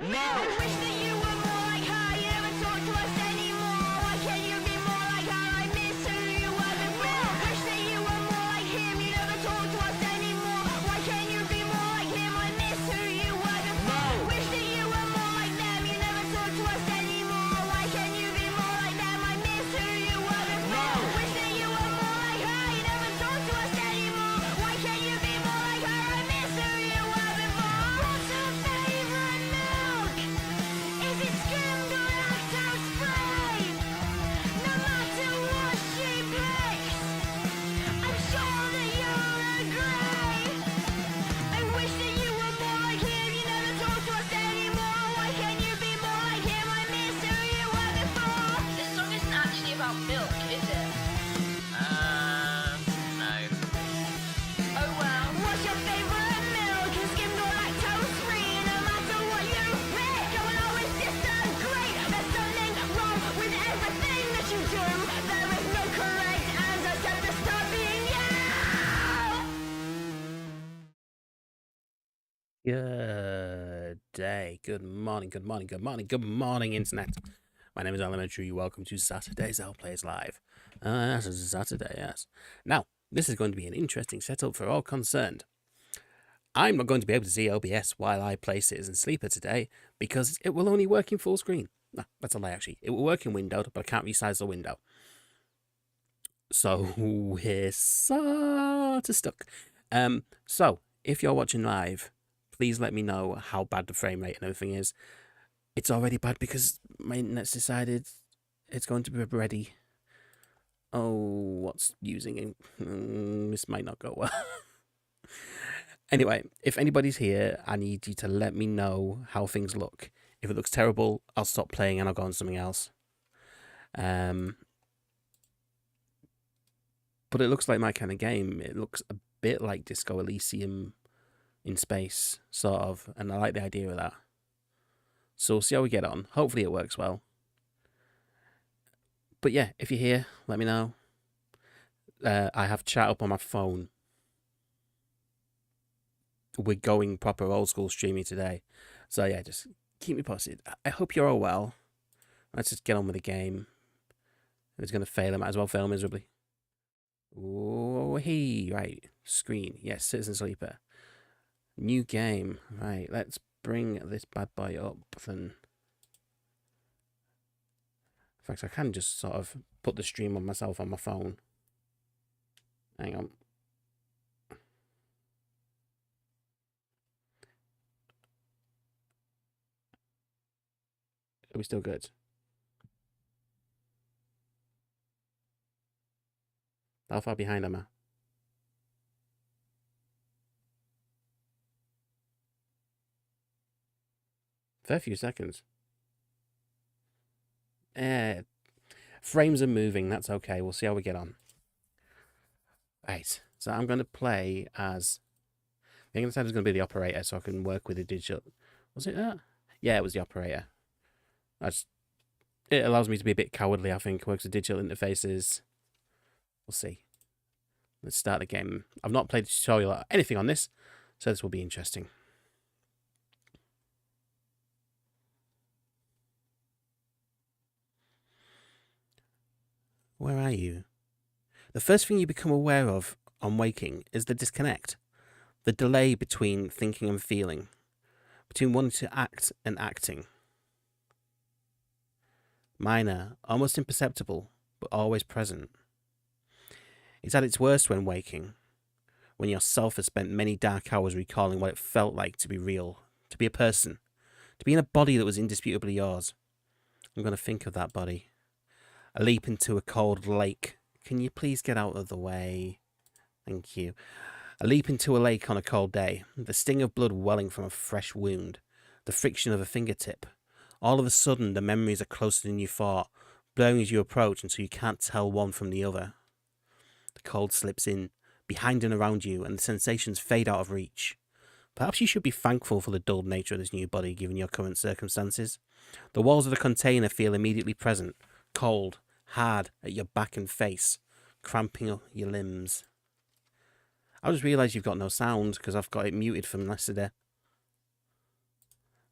No! I wish that you were more like her. You never talk to us anymore. Why can't you be more like her? I miss who you were before. I wish that you were more like him. You never talk to us anymore. Why can't you be more like him? I miss who you were before. I wish that you were more like them. You never talk to us anymore. Why can't you be more like them? I miss who you were before. I wish that you were more like her. You never talk to us anymore. Why can't you be more like her? I miss who you were before. What's her favorite milk? Is it skimmed or lactose free? No matter what she picks, I'm sure that you'll agree. I wish that you were more like him. You never talk to us anymore. Why can't you be more like him? I miss who you were before. This song isn't actually about milk, is it? No. Oh well. What's your favorite milk? Is skimmed or lactose free? No matter what you pick, I will always disagree. There's something wrong with everything that you do. There is no correct answer except to stop being you. Good day, good morning, good morning, good morning, good morning, internet. My name is Elementary. Welcome to Saturday's Elle Plays Live. This is Saturday, yes. Now, this is going to be an interesting setup for all concerned. I'm not going to be able to see OBS while I play Citizen Sleeper today because it will only work in full screen. No, that's a lie, actually. It will work in windowed, but I can't resize the window. So, we're sort of stuck. So, if you're watching live, please let me know how bad the frame rate and everything is. It's already bad because my internet's decided it's going to be ready. Oh, what's using it? This might not go well. Anyway, if anybody's here, I need you to let me know how things look. If it looks terrible, I'll stop playing and I'll go on something else. But it looks like my kind of game. It looks a bit like Disco Elysium in space, sort of, and I like the idea of that. So we'll see how we get on. Hopefully it works well. But yeah, if you're here, let me know. I have chat up on my phone. We're going proper old school streaming today. So yeah, just keep me posted. I hope you're all well. Let's just get on with the game. If it's going to fail, I might as well fail miserably. Oh, hey, right. Screen. Yes, Citizen Sleeper. New game. Right, let's bring this bad boy up and... In fact, I can just sort of put the stream on myself on my phone. Hang on. Are we still good? How far behind am I? Fair few seconds. Frames are moving, that's okay. We'll see how we get on. Right, so I'm going to play as... I think I decided it was going to be the operator so I can work with the digital... Was it that? Yeah, it was the operator. It allows me to be a bit cowardly, I think. Works with digital interfaces. We'll see. Let's start the game. I've not played the tutorial or anything on this, so this will be interesting. Where are you? The first thing you become aware of on waking is the disconnect. The delay between thinking and feeling. Between wanting to act and acting. Minor, almost imperceptible, but always present. It's at its worst when waking. When yourself has spent many dark hours recalling what it felt like to be real. To be a person. To be in a body that was indisputably yours. I'm going to think of that body. A leap into a cold lake. Can you please get out of the way? Thank you. A leap into a lake on a cold day. The sting of blood welling from a fresh wound. The friction of a fingertip. All of a sudden, the memories are closer than you thought, blurring as you approach until you can't tell one from the other. The cold slips in, behind and around you, and the sensations fade out of reach. Perhaps you should be thankful for the dulled nature of this new body, given your current circumstances. The walls of the container feel immediately present, cold, hard at your back and face, cramping up your limbs. I just realised you've got no sound because I've got it muted from yesterday.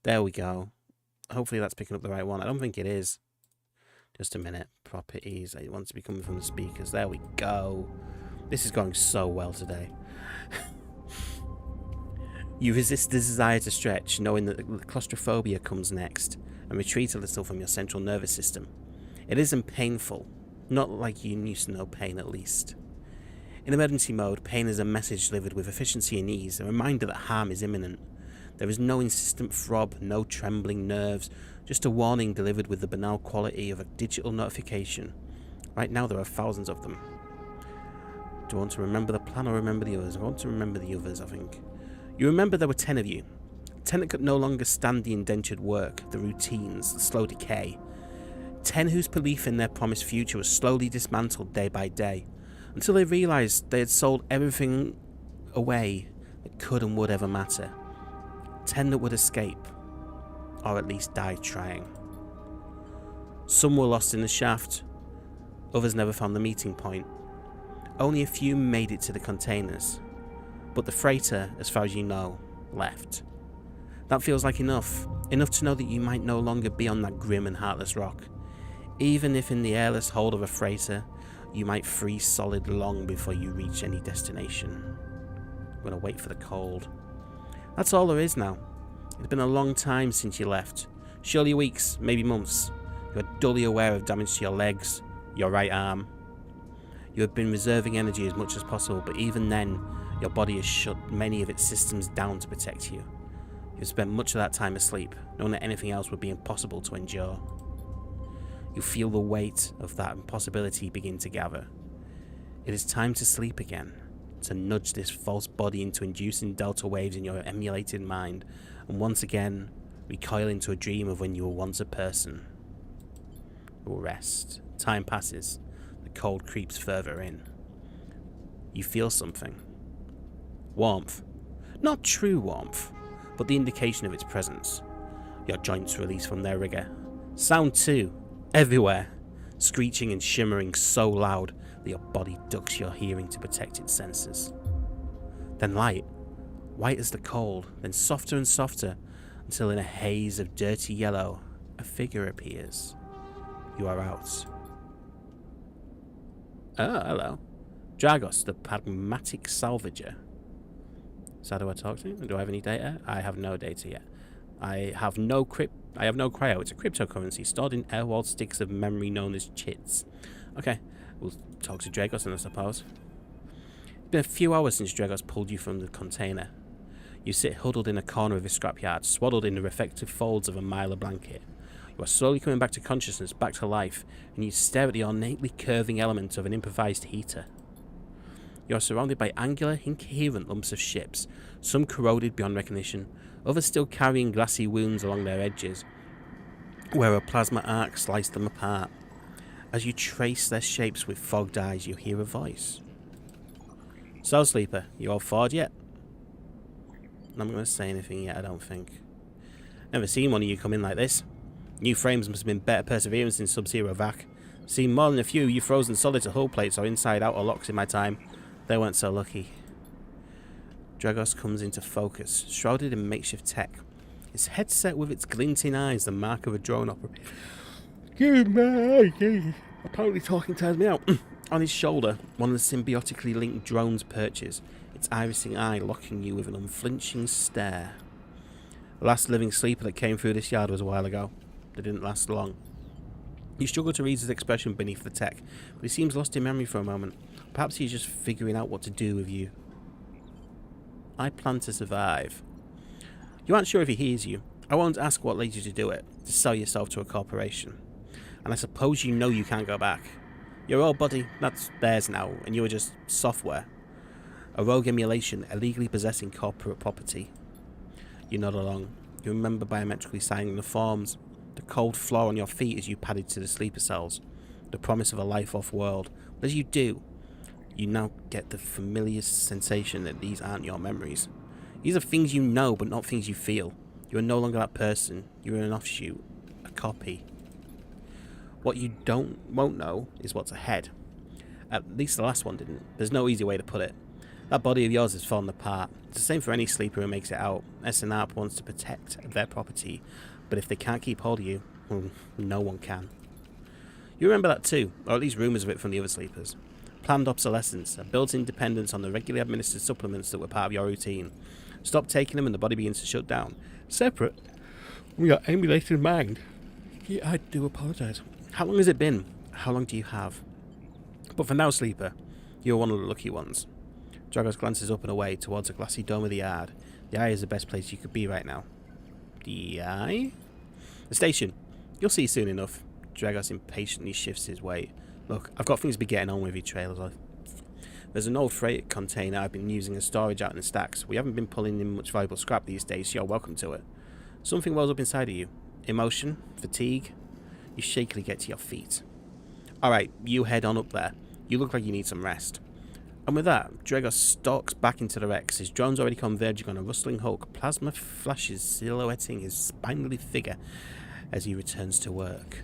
There we go. Hopefully that's picking up the right one. I don't think it is. Just a minute. Properties. I want to be coming from the speakers. There we go. This is going so well today. You resist the desire to stretch, knowing that the claustrophobia comes next, and retreat a little from your central nervous system. It isn't painful. Not like you used to know pain, at least. In emergency mode, pain is a message delivered with efficiency and ease, a reminder that harm is imminent. There is no insistent throb, no trembling nerves, just a warning delivered with the banal quality of a digital notification. Right now there are thousands of them. Do I want to remember the plan or remember the others? I want to remember the others, I think. You remember there were 10 of you. 10 that could no longer stand the indentured work, the routines, the slow decay. 10 whose belief in their promised future was slowly dismantled day by day, until they realised they had sold everything away that could and would ever matter. 10 that would escape, or at least die trying. Some were lost in the shaft, others never found the meeting point. Only a few made it to the containers, but the freighter, as far as you know, left. That feels like enough to know that you might no longer be on that grim and heartless rock. Even if in the airless hold of a freighter, you might freeze solid long before you reach any destination. I'm gonna wait for the cold. That's all there is now. It's been a long time since you left. Surely weeks, maybe months. You are dully aware of damage to your legs, your right arm. You have been reserving energy as much as possible, but even then, your body has shut many of its systems down to protect you. You've spent much of that time asleep, knowing that anything else would be impossible to endure. You feel the weight of that impossibility begin to gather. It is time to sleep again, to nudge this false body into inducing delta waves in your emulated mind, and once again recoil into a dream of when you were once a person. You will rest. Time passes. The cold creeps further in. You feel something. Warmth. Not true warmth, but the indication of its presence. Your joints release from their rigour. Sound too. Everywhere, screeching and shimmering so loud that your body ducks your hearing to protect its senses. Then light, white as the cold, then softer and softer, until in a haze of dirty yellow, a figure appears. You are out. Oh, hello. Dragos, the pragmatic salvager. So how do I talk to him? Do I have any data? I have no data yet. I have no cryo. It's a cryptocurrency stored in air-walled sticks of memory known as chits. Okay, we'll talk to Dragos then, I suppose. It's been a few hours since Dragos pulled you from the container. You sit huddled in a corner of his scrapyard, swaddled in the reflective folds of a Mylar blanket. You are slowly coming back to consciousness, back to life, and you stare at the ornately curving element of an improvised heater. You are surrounded by angular, incoherent lumps of ships, some corroded beyond recognition, others still carrying glassy wounds along their edges, where a plasma arc sliced them apart. As you trace their shapes with fogged eyes, you hear a voice. So, Sleeper, you all forward yet? I'm not going to say anything yet, I don't think. Never seen one of you come in like this. New frames must have been better perseverance in Sub-Zero Vac. Seen more than a few you frozen solid to hull plates or inside-out or locks in my time. They weren't so lucky. Dragos comes into focus, shrouded in makeshift tech. His headset with its glinting eyes, the mark of a drone operator. Apparently talking tears me out. On his shoulder, one of the symbiotically linked drones perches, its irising eye locking you with an unflinching stare. The last living sleeper that came through this yard was a while ago. They didn't last long. You struggle to read his expression beneath the tech, but he seems lost in memory for a moment. Perhaps he's just figuring out what to do with you. I plan to survive. You aren't sure if he hears you. I won't ask what led you to do it, to sell yourself to a corporation. And I suppose you know you can't go back. Your old body, that's theirs now, and you are just software. A rogue emulation, illegally possessing corporate property. You nod along. You remember biometrically signing the forms. The cold floor on your feet as you padded to the sleeper cells. The promise of a life off-world. But as you do, you now get the familiar sensation that these aren't your memories. These are things you know, but not things you feel. You are no longer that person. You are an offshoot. A copy. What you won't know is what's ahead. At least the last one didn't. There's no easy way to put it. That body of yours has fallen apart. It's the same for any sleeper who makes it out. SNARP wants to protect their property, But if they can't keep hold of you, well, no one can. You remember that too, or at least rumours of it from the other sleepers. Planned obsolescence, a built-in dependence on the regularly administered supplements that were part of your routine. Stop taking them and the body begins to shut down. Separate from your emulated mind. Yeah, I do apologise. How long has it been? How long do you have? But for now, sleeper, you're one of the lucky ones. Dragos glances up and away towards the glassy dome of the yard. The eye is the best place you could be right now. The eye? The station. You'll see soon enough. Dragos impatiently shifts his weight. Look, I've got things to be getting on with, you trailers. There's an old freight container I've been using as storage out in the stacks. We haven't been pulling in much valuable scrap these days, so you're welcome to it. Something wells up inside of you. Emotion, fatigue. You shakily get to your feet. Alright, you head on up there. You look like you need some rest. And with that, Dragos stalks back into the Rex. His drone's already converging on a rustling hulk. Plasma flashes silhouetting his spindly figure as he returns to work.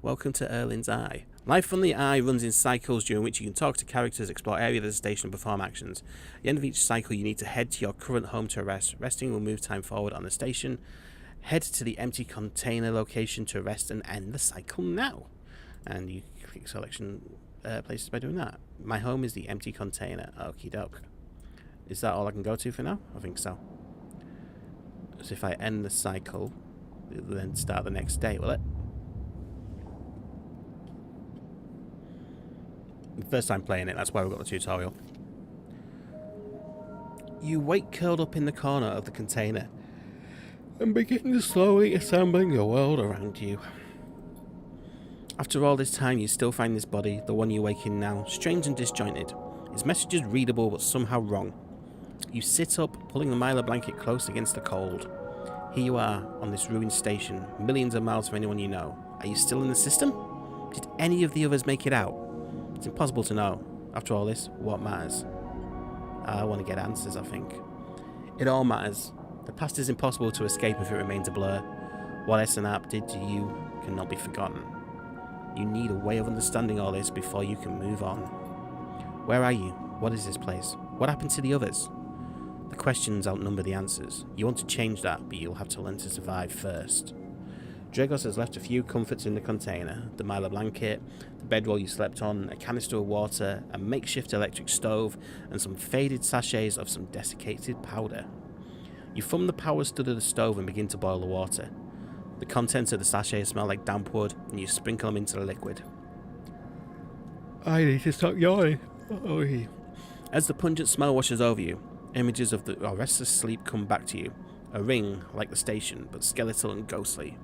Welcome to Erlin's Eye. Life on the Eye runs in cycles during which you can talk to characters, explore areas of the station and perform actions. At the end of each cycle you need to head to your current home to rest. Resting will move time forward on the station. Head to the empty container location to rest and end the cycle now. And you click selection places by doing that. My home is the empty container. Okie doke. Is that all I can go to for now? I think so. So if I end the cycle, it'll then start the next day, will it? First time playing it, that's why we've got the tutorial. You wait curled up in the corner of the container and begin to slowly assembling the world around you. After all this time, you still find this body, the one you wake in now, strange and disjointed. Its message is readable but somehow wrong. You sit up, pulling the mylar blanket close against the cold. Here you are, on this ruined station, millions of miles from anyone you know. Are you still in the system? Did any of the others make it out? It's impossible to know. After all this, what matters? I want to get answers, I think. It all matters. The past is impossible to escape if it remains a blur. What SNAP did to you cannot be forgotten. You need a way of understanding all this before you can move on. Where are you? What is this place? What happened to the others? The questions outnumber the answers. You want to change that, but you'll have to learn to survive first. Dragos has left a few comforts in the container. The mylar blanket, the bedroll you slept on, a canister of water, a makeshift electric stove, and some faded sachets of some desiccated powder. You thumb the power stud of the stove and begin to boil the water. The contents of the sachets smell like damp wood, and you sprinkle them into the liquid. I need to stop yawning. As the pungent smell washes over you, images of the restless sleep come back to you. A ring, like the station, but skeletal and ghostly.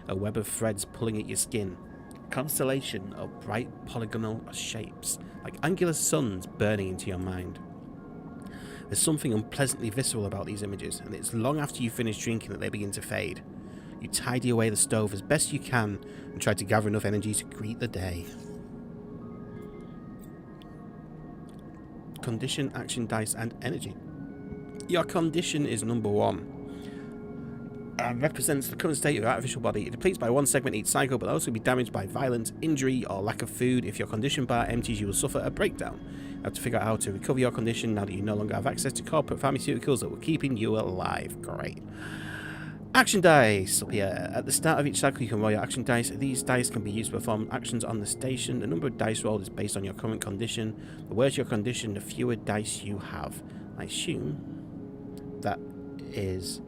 A web of threads pulling at your skin. A constellation of bright polygonal shapes, like angular suns burning into your mind. There's something unpleasantly visceral about these images, and it's long after you finish drinking that they begin to fade. You tidy away the stove as best you can and try to gather enough energy to greet the day. Condition, action dice, and energy. Your condition is number 1. Represents the current state of your artificial body. It depletes by 1 segment each cycle, but also be damaged by violence, injury, or lack of food. If your condition bar empties, you will suffer a breakdown. You have to figure out how to recover your condition now that you no longer have access to corporate pharmaceuticals that were keeping you alive. Great. Action dice. Up here. At the start of each cycle, you can roll your action dice. These dice can be used to perform actions on the station. The number of dice rolled is based on your current condition. The worse your condition, the fewer dice you have. I assume that is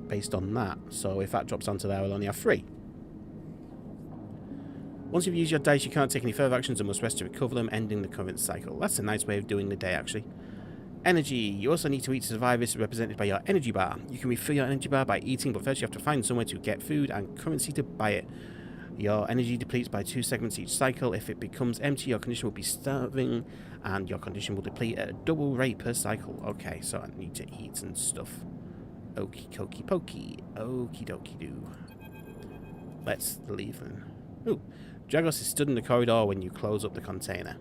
based on that, so if that drops onto there, we'll only have 3. Once you've used your dice, you can't take any further actions and must rest to recover them, ending the current cycle. That's a nice way of doing the day, actually. Energy. You also need to eat to survive. This is represented by your energy bar. You can refill your energy bar by eating, but first you have to find somewhere to get food and currency to buy it. Your energy depletes by 2 segments each cycle. If it becomes empty, your condition will be starving, and your condition will deplete at a double rate per cycle. Okay, so I need to eat and stuff. Okie dokie pokey. Okie dokie doo. Let's leave then. Ooh. Dragos is stood in the corridor when you close up the container.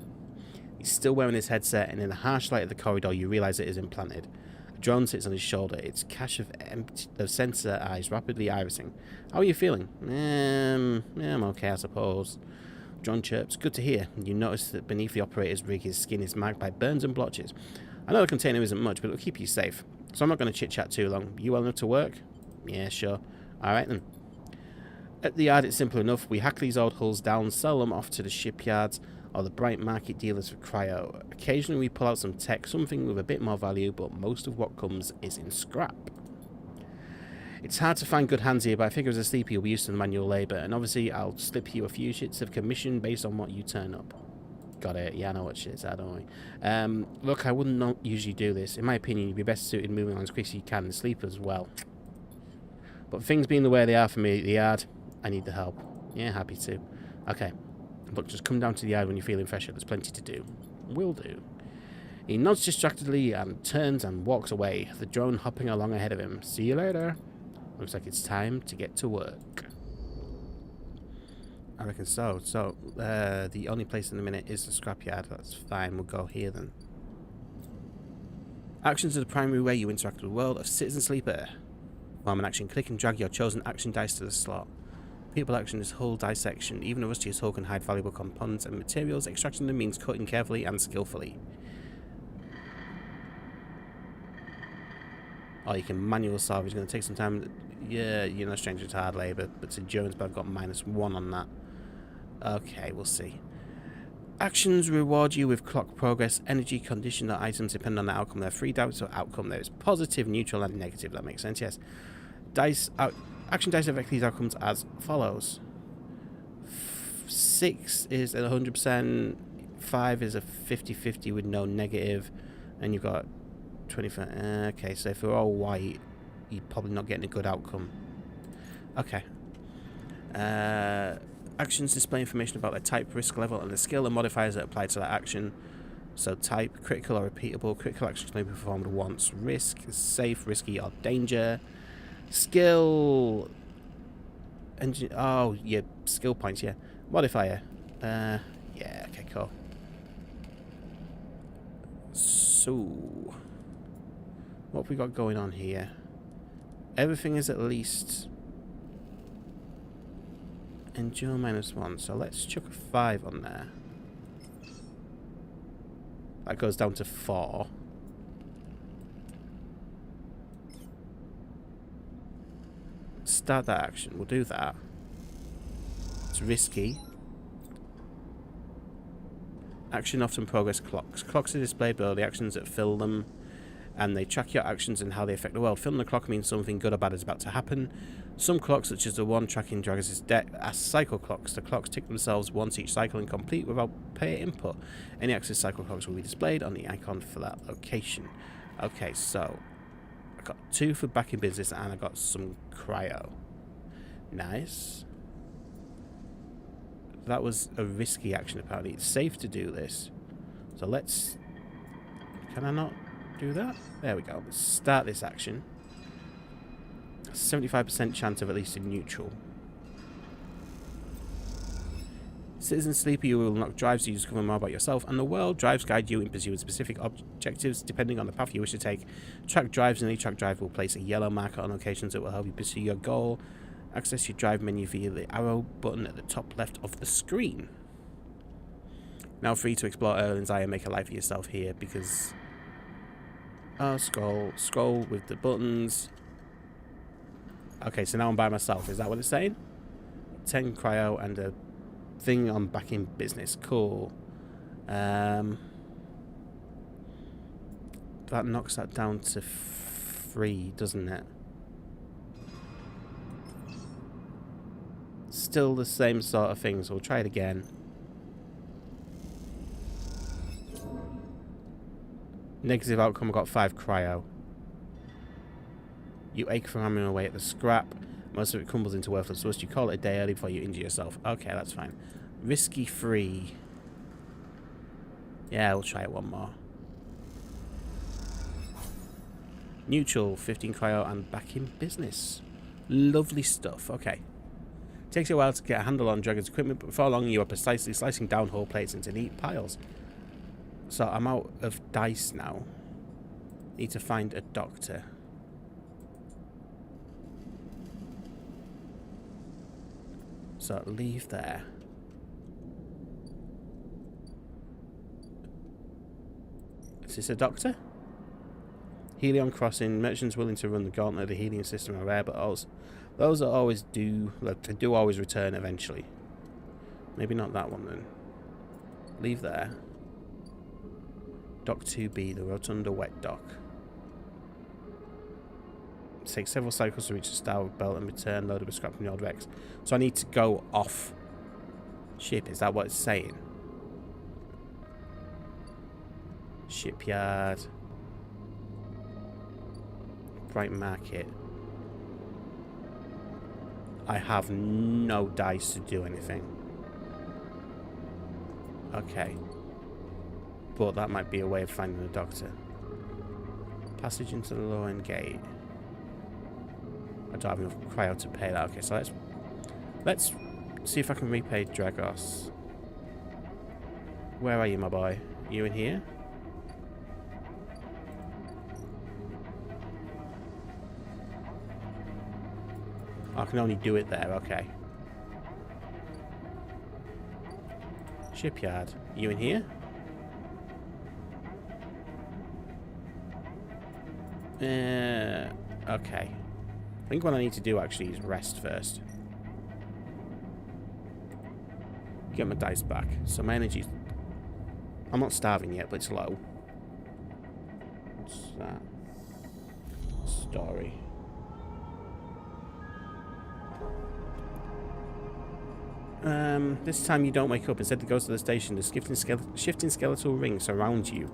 He's still wearing his headset, and in the harsh light of the corridor you realise it is implanted. A drone sits on his shoulder, its cache of sensor eyes rapidly irising. How are you feeling? Yeah, I'm okay, I suppose. Drone chirps. Good to hear. You notice that beneath the operator's rig his skin is marked by burns and blotches. I know the container isn't much, but it'll keep you safe. So I'm not going to chit-chat too long. You well enough to work? Yeah, sure. Alright then. At the yard, it's simple enough. We hack these old hulls down, sell them off to the shipyards or the bright market dealers for cryo. Occasionally we pull out some tech, something with a bit more value, but most of what comes is in scrap. It's hard to find good hands here, but I figure as a sleeper you'll be used to the manual labour, and obviously I'll slip you a few shits of commission based on what you turn up. Got it. Yeah, I know what shits are, don't I? Look, I wouldn't not usually do this. In my opinion, you'd be best suited moving on as quick as you can and sleep as well. But things being the way they are for me at the yard, I need the help. Yeah, happy to. Okay. Look, just come down to the yard when you're feeling fresher. There's plenty to do. Will do. He nods distractedly and turns and walks away, the drone hopping along ahead of him. See you later. Looks like it's time to get to work. I reckon so. So, the only place in the minute is the scrapyard. That's fine. We'll go here then. Actions are the primary way you interact with the world of Citizen Sleeper. Form an action. Click and drag your chosen action dice to the slot. People action is hull dissection. Even a rustiest hull can hide valuable components and materials. Extracting them means cutting carefully and skillfully. Oh, you can manual salvage. It's going to take some time. Yeah, you're no stranger to hard labour, but it's endurance, but I've got -1 on that. Okay, we'll see. Actions reward you with clock progress, energy, conditional items depending on the outcome. There are 3 types of outcome. There is positive, neutral, and negative. That makes sense, yes. Action dice affect these outcomes as follows. 6 is at 100%, 5 is a 50-50 with no negative, and you've got 25. Okay, so if we're all white, you're probably not getting a good outcome. Okay. Actions display information about their type, risk level, and the skill and modifiers that apply to that action. So type, critical or repeatable. Critical actions may be performed once. Risk, safe, risky, or danger. Skill. Oh, yeah, skill points, yeah. Modifier. Yeah, okay, cool. So, what have we got going on here? Everything is at least endure -1, so let's chuck a 5 on there. That goes down to 4. Start that action. We'll do that. It's risky. Action often progress clocks. Clocks are displayed below the actions that fill them, and they track your actions and how they affect the world. Filling the clock means something good or bad is about to happen. Some clocks, such as the one tracking Dragus' deck, are cycle clocks. The clocks tick themselves once each cycle and complete without player input. Any access cycle clocks will be displayed on the icon for that location. Okay, so I got 2 for back in business and I got some cryo. Nice. That was a risky action apparently. It's safe to do this. So let's... Can I not do that? There we go. Let's start this action. 75% chance of at least in neutral. Citizen Sleeper, you will unlock drives so you discover more about yourself and the world. Drives guide you in pursuit of specific objectives depending on the path you wish to take. Track drives, and each track drive will place a yellow marker on locations that will help you pursue your goal. Access your drive menu via the arrow button at the top left of the screen. Now free to explore Erlen's Eye and make a life for yourself here because... Oh, scroll with the buttons. Okay, so now I'm by myself. Is that what it's saying? 10 cryo and a thing on back in business. Cool. That knocks that down to 3, doesn't it? Still the same sort of thing, so we'll try it again. Negative outcome, I got 5 cryo. You ache for hammering away at the scrap. Most of it crumbles into worthless dust. You call it a day early before you injure yourself. Okay, that's fine. Risky free. Yeah, we'll try it one more. Neutral, 15 cryo, and back in business. Lovely stuff. Okay. Takes you a while to get a handle on Dragon's equipment, but before long you are precisely slicing down whole plates into neat piles. So I'm out of dice now. Need to find a doctor. So leave there. Is this a doctor? Helion crossing. Merchants willing to run the gauntlet of the helium system are rare, but those that always do, they do always return eventually. Maybe not that one then. Leave there. Dock 2B, the Rotunda Wet Dock. Take several cycles to reach the starboard belt and return loaded with scrap from the old wrecks. So I need to go off ship, is that what it's saying? Shipyard. Bright Market. I have no dice to do anything. Okay. But that might be a way of finding a doctor. Passage into the lower end gate. I don't have enough cryo to pay that. Okay, so let's see if I can repay Dragos. Where are you, my boy? You in here? I can only do it there, okay. Shipyard. You in here? Okay. I think what I need to do actually is rest first. Get my dice back. So my energy... I'm not starving yet, but it's low. What's that? Story. This time you don't wake up. Instead it goes to the station. The shifting skeletal ring surrounds you.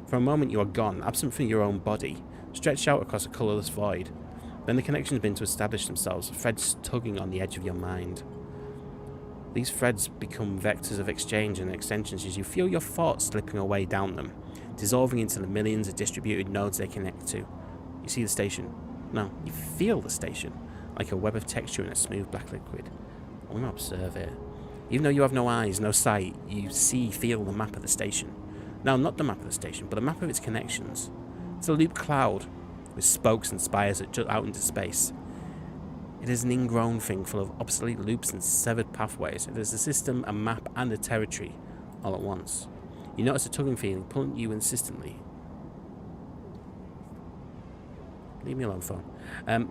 For a moment you are gone, absent from your own body, stretched out across a colourless void. Then the connections begin to establish themselves, threads tugging on the edge of your mind. These threads become vectors of exchange and extensions as you feel your thoughts slipping away down them, dissolving into the millions of distributed nodes they connect to. You see the station. No, you feel the station, like a web of texture in a smooth black liquid. I want to observe it. Even though you have no eyes, no sight, you feel the map of the station. No, not the map of the station, but a map of its connections. It's a loop cloud, with spokes and spires that jut out into space. It is an ingrown thing full of obsolete loops and severed pathways. It is a system, a map, and a territory, all at once. You notice a tugging feeling pulling you insistently. Leave me alone, phone.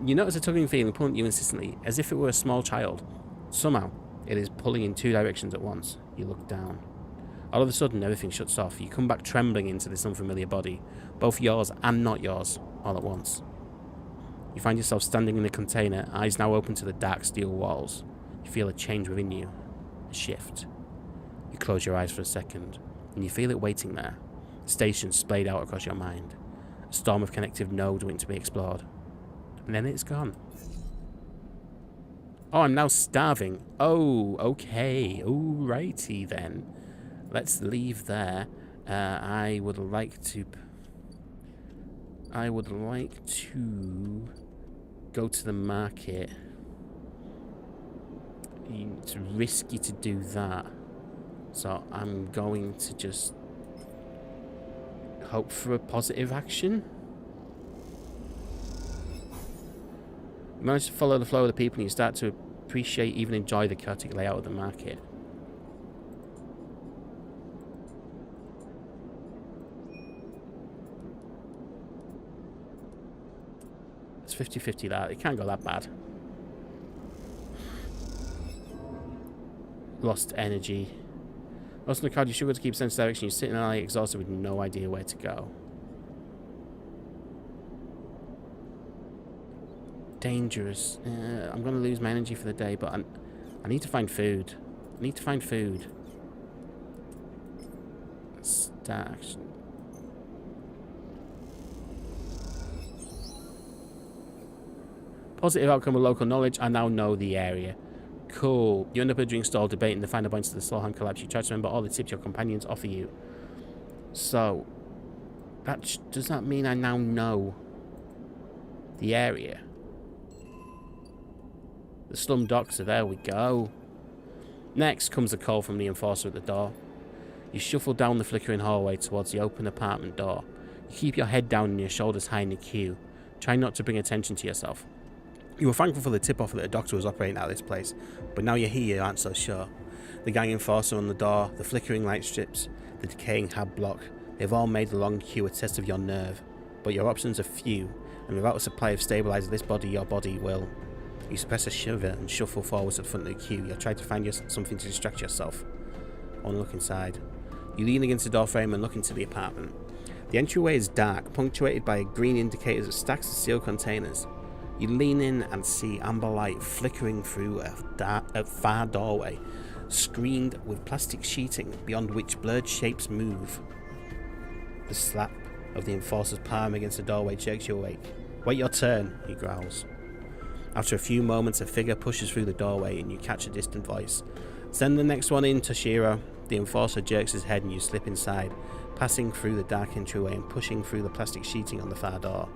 You notice a tugging feeling pulling you insistently, as if it were a small child. Somehow, it is pulling in two directions at once. You look down. All of a sudden, everything shuts off. You come back trembling into this unfamiliar body, both yours and not yours, all at once. You find yourself standing in a container, eyes now open to the dark steel walls. You feel a change within you, a shift. You close your eyes for a second, and you feel it waiting there, stations splayed out across your mind, a storm of connective nodes waiting to be explored. And then it's gone. Oh, I'm now starving. Oh, okay. Alrighty then. Let's leave there. I would like to go to the market. It's risky to do that. So I'm going to just hope for a positive action. You manage to follow the flow of the people and you start to appreciate, even enjoy the chaotic layout of the market. It's 50-50 that. It can't go that bad. Lost energy. Lost in the crowd, you struggle to keep sense of direction. You're sitting there exhausted with no idea where to go. Dangerous. I'm going to lose my energy for the day, but I need to find food. I need to find food. Start action. Positive outcome of local knowledge. I now know the area. Cool. You end up at a drink stall debating the finer points of the Slowhand collapse. You try to remember all the tips your companions offer you. So, does that mean I now know the area? The slum doctor, there we go. Next comes a call from the enforcer at the door. You shuffle down the flickering hallway towards the open apartment door. You keep your head down and your shoulders high in the queue, trying not to bring attention to yourself. You were thankful for the tip-off that a doctor was operating out of this place, but now you're here, you aren't so sure. The gang enforcer on the door, the flickering light strips, the decaying hab block, they've all made the long queue a test of your nerve. but your options are few, and without a supply of stabilizer this body, your body will. You suppress a shiver and shuffle forwards to the front of the queue. You're trying to find something to distract yourself. I want to look inside. You lean against the door frame and look into the apartment. The entryway is dark, punctuated by green indicators of stacks of sealed containers. You lean in and see amber light flickering through a far doorway, screened with plastic sheeting beyond which blurred shapes move. The slap of the enforcer's palm against the doorway jerks you awake. Wait your turn, he growls. After a few moments, a figure pushes through the doorway and you catch a distant voice. Send the next one in, Toshiro. The enforcer jerks his head and you slip inside, passing through the dark entryway and pushing through the plastic sheeting on the far door.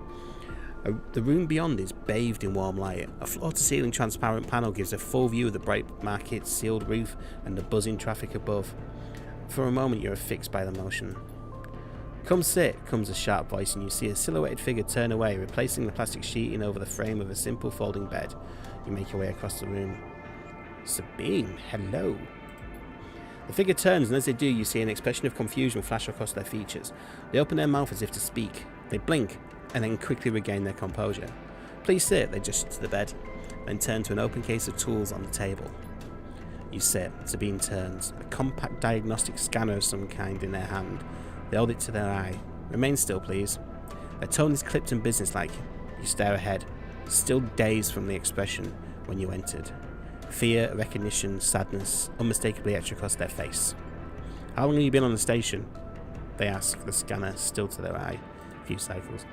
The room beyond is bathed in warm light. A floor-to-ceiling transparent panel gives a full view of the bright market, sealed roof, and the buzzing traffic above. For a moment, you're affixed by the motion. Come sit, comes a sharp voice, and you see a silhouetted figure turn away, replacing the plastic sheeting over the frame of a simple folding bed. You make your way across the room. Sabine, hello. The figure turns, and as they do, you see an expression of confusion flash across their features. They open their mouth as if to speak. They blink, and then quickly regain their composure. Please sit, they gesture to the bed, then turn to an open case of tools on the table. You sit. Sabine turns, a compact diagnostic scanner of some kind in their hand. They hold it to their eye. Remain still, please. Their tone is clipped and businesslike. You stare ahead, still dazed from the expression when you entered. Fear, recognition, sadness, unmistakably etched across their face. How long have you been on the station? They ask, the scanner still to their eye. A few cycles.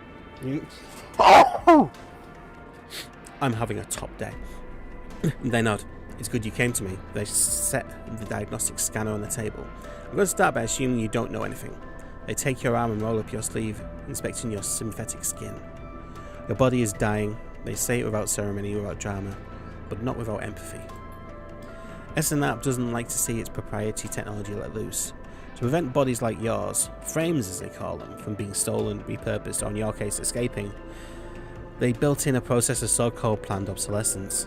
I'm having a top day. They nod. It's good you came to me. They set the diagnostic scanner on the table. I'm going to start by assuming you don't know anything. They take your arm and roll up your sleeve, inspecting your synthetic skin. Your body is dying. They say it without ceremony, without drama, but not without empathy. SNAP doesn't like to see its proprietary technology let loose. To prevent bodies like yours, frames as they call them, from being stolen, repurposed, or in your case escaping, they built in a process of so-called planned obsolescence.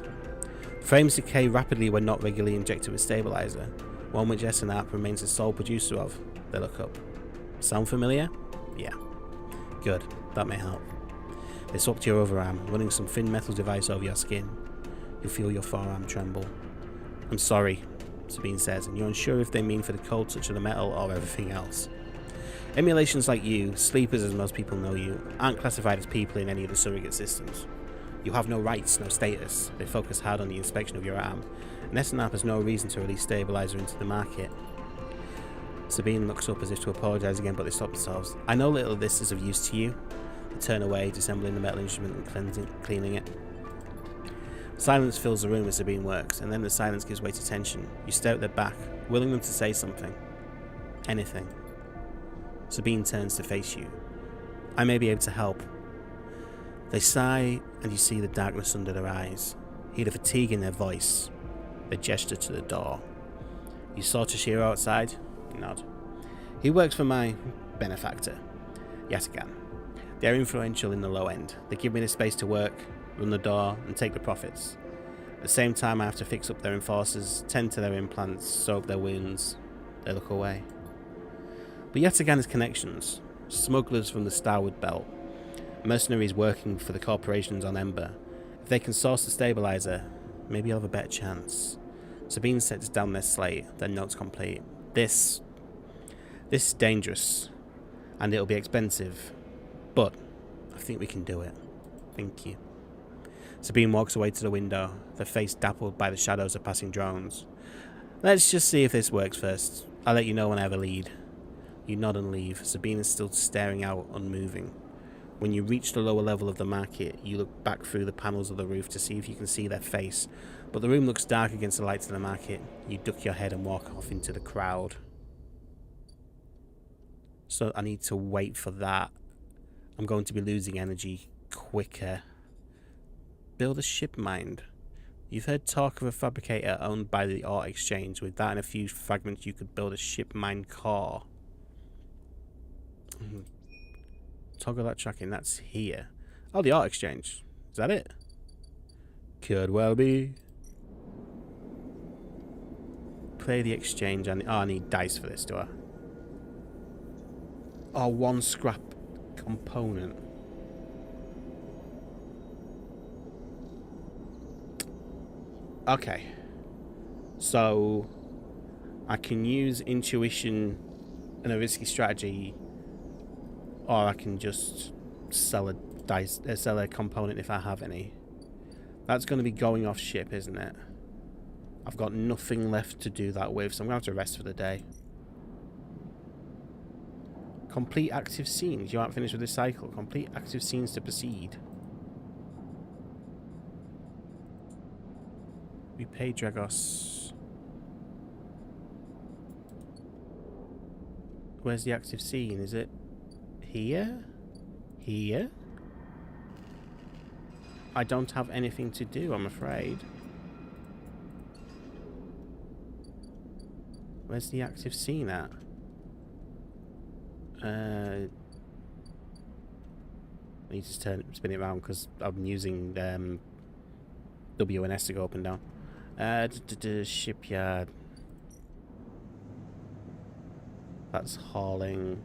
Frames decay rapidly when not regularly injected with stabilizer, one which SNAP remains the sole producer of. They look up. Sound familiar? Yeah. Good, that may help. They swap to your overarm, running some thin metal device over your skin. You feel your forearm tremble. I'm sorry, Sabine says, and you're unsure if they mean for the cold touch of the metal or everything else. Emulations like you, sleepers as most people know you, aren't classified as people in any of the surrogate systems. You have no rights, no status. They focus hard on the inspection of your arm, and SNAP has no reason to release stabilizer into the market. Sabine looks up as if to apologise again, but they stop themselves. I know little of this is of use to you. They turn away, disassembling the metal instrument and cleaning it. Silence fills the room as Sabine works, and then the silence gives way to tension. You stare at their back, willing them to say something. Anything. Sabine turns to face you. I may be able to help. They sigh, and you see the darkness under their eyes. Hear the fatigue in their voice. They gesture to the door. You saw Toshiro outside? Nod. He works for my benefactor, Yatagan. They are influential in the low end. They give me the space to work, run the door, and take the profits. At the same time, I have to fix up their enforcers, tend to their implants, sew up their wounds. They look away. But Yatagan has connections. Smugglers from the Starwood Belt. Mercenaries working for the corporations on Ember. If they can source the stabilizer, maybe I'll have a better chance. Sabine sets down their slate, their notes complete. This is dangerous, and it'll be expensive, but I think we can do it. Thank you. Sabine walks away to the window, her face dappled by the shadows of passing drones. Let's just see if this works first. I'll let you know when I have a lead. You nod and leave. Sabine is still staring out, unmoving. When you reach the lower level of the market, you look back through the panels of the roof to see if you can see their face, but the room looks dark against the lights of the market. You duck your head and walk off into the crowd. So I need to wait for that. I'm going to be losing energy quicker. Build a ship mind. You've heard talk of a fabricator owned by the Art Exchange. With that and a few fragments, you could build a ship mind core. Toggle that tracking, that's here. Oh, the Art Exchange. Is that it? Could well be. Play the exchange. Oh, I need dice for this, do I? Oh, one scrap component. Okay. So I can use intuition and a risky strategy, or I can just sell a component if I have any. That's going to be going off ship, isn't it? I've got nothing left to do that with, so I'm going to have to rest for the day. Complete active scenes. You aren't finished with this cycle. Complete active scenes to proceed. Repay Dragos. Where's the active scene? Is it here? Here? I don't have anything to do, I'm afraid. Where's the active scene at? I need to spin it around because I'm using WNS to go up and down. Shipyard. That's hauling.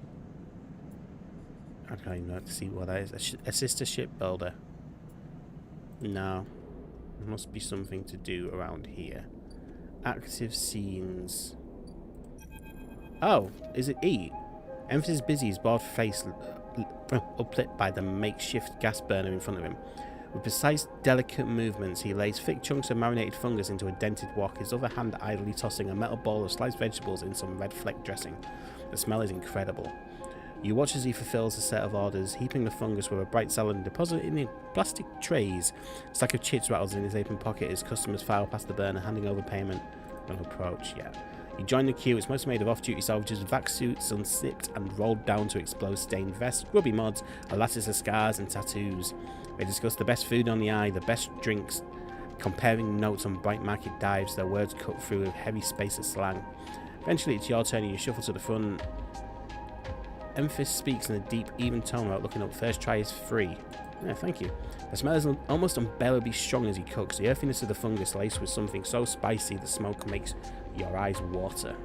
I don't even know to see what that is. Assist a shipbuilder. No. There must be something to do around here. Active scenes. Oh, is it E? Emphasis busy, his broad face uplit by the makeshift gas burner in front of him. With precise, delicate movements, he lays thick chunks of marinated fungus into a dented wok, his other hand idly tossing a metal bowl of sliced vegetables in some red fleck dressing. The smell is incredible. You watch as he fulfills a set of orders, heaping the fungus with a bright salad and depositing it in plastic trays. A stack of chips rattles in his apron pocket as customers file past the burner, handing over payment. No approach yet. You join the queue. It's mostly made of off-duty soldiers, vac suits unzipped and rolled down to expose stained vests, grubby mods, a lattice of scars and tattoos. They discuss the best food on the eye, the best drinks, comparing notes on bright market dives, their words cut through a heavy space of slang. Eventually it's your turn and you shuffle to the front. Emphasis speaks in a deep, even tone without looking up. First try is free. Yeah, thank you. The smell is almost unbearably strong as he cooks. The earthiness of the fungus laced with something so spicy the smoke makes your eyes water.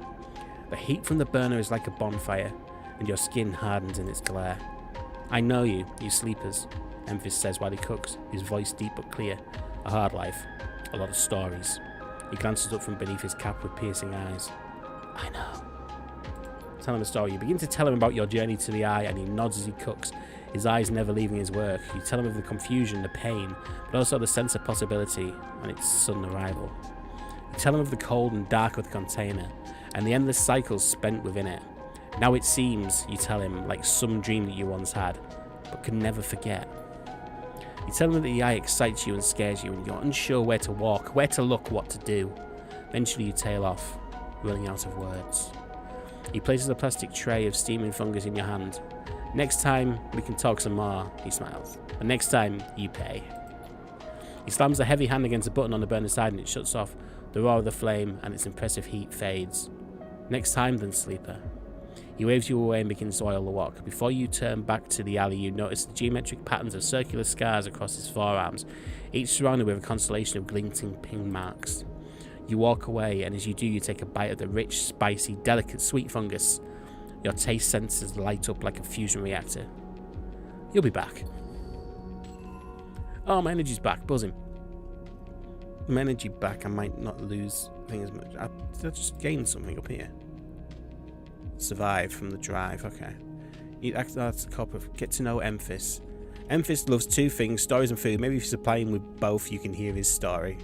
The heat from the burner is like a bonfire, and your skin hardens in its glare. I know you sleepers, Emphasis says while he cooks, his voice deep but clear. A hard life, a lot of stories. He glances up from beneath his cap with piercing eyes. I know. Tell him a story. You begin to tell him about your journey to the eye, and he nods as he cooks, his eyes never leaving his work. You tell him of the confusion, the pain, but also the sense of possibility and its sudden arrival. You tell him of the cold and dark of the container, and the endless cycles spent within it. Now it seems, you tell him, like some dream that you once had, but can never forget. You tell him that the eye excites you and scares you, and you're unsure where to walk, where to look, what to do. Eventually you tail off, running out of words. He places a plastic tray of steaming fungus in your hand. Next time, we can talk some more, he smiles. And next time, you pay. He slams a heavy hand against a button on the burner side and it shuts off. The roar of the flame and its impressive heat fades. Next time, then, sleeper. He waves you away and begins to oil the wok. Before you turn back to the alley, you notice the geometric patterns of circular scars across his forearms, each surrounded with a constellation of glinting ping marks. You walk away, and as you do, you take a bite of the rich, spicy, delicate, sweet fungus. Your taste senses light up like a fusion reactor. You'll be back. Oh, my energy's back. Buzzing. My energy back. I might not lose things much. I just gained something up here. Survive from the drive. Okay. That's a copy of get to know Emphasis. Emphasis loves two things, stories and food. Maybe if you supply him with both, you can hear his story.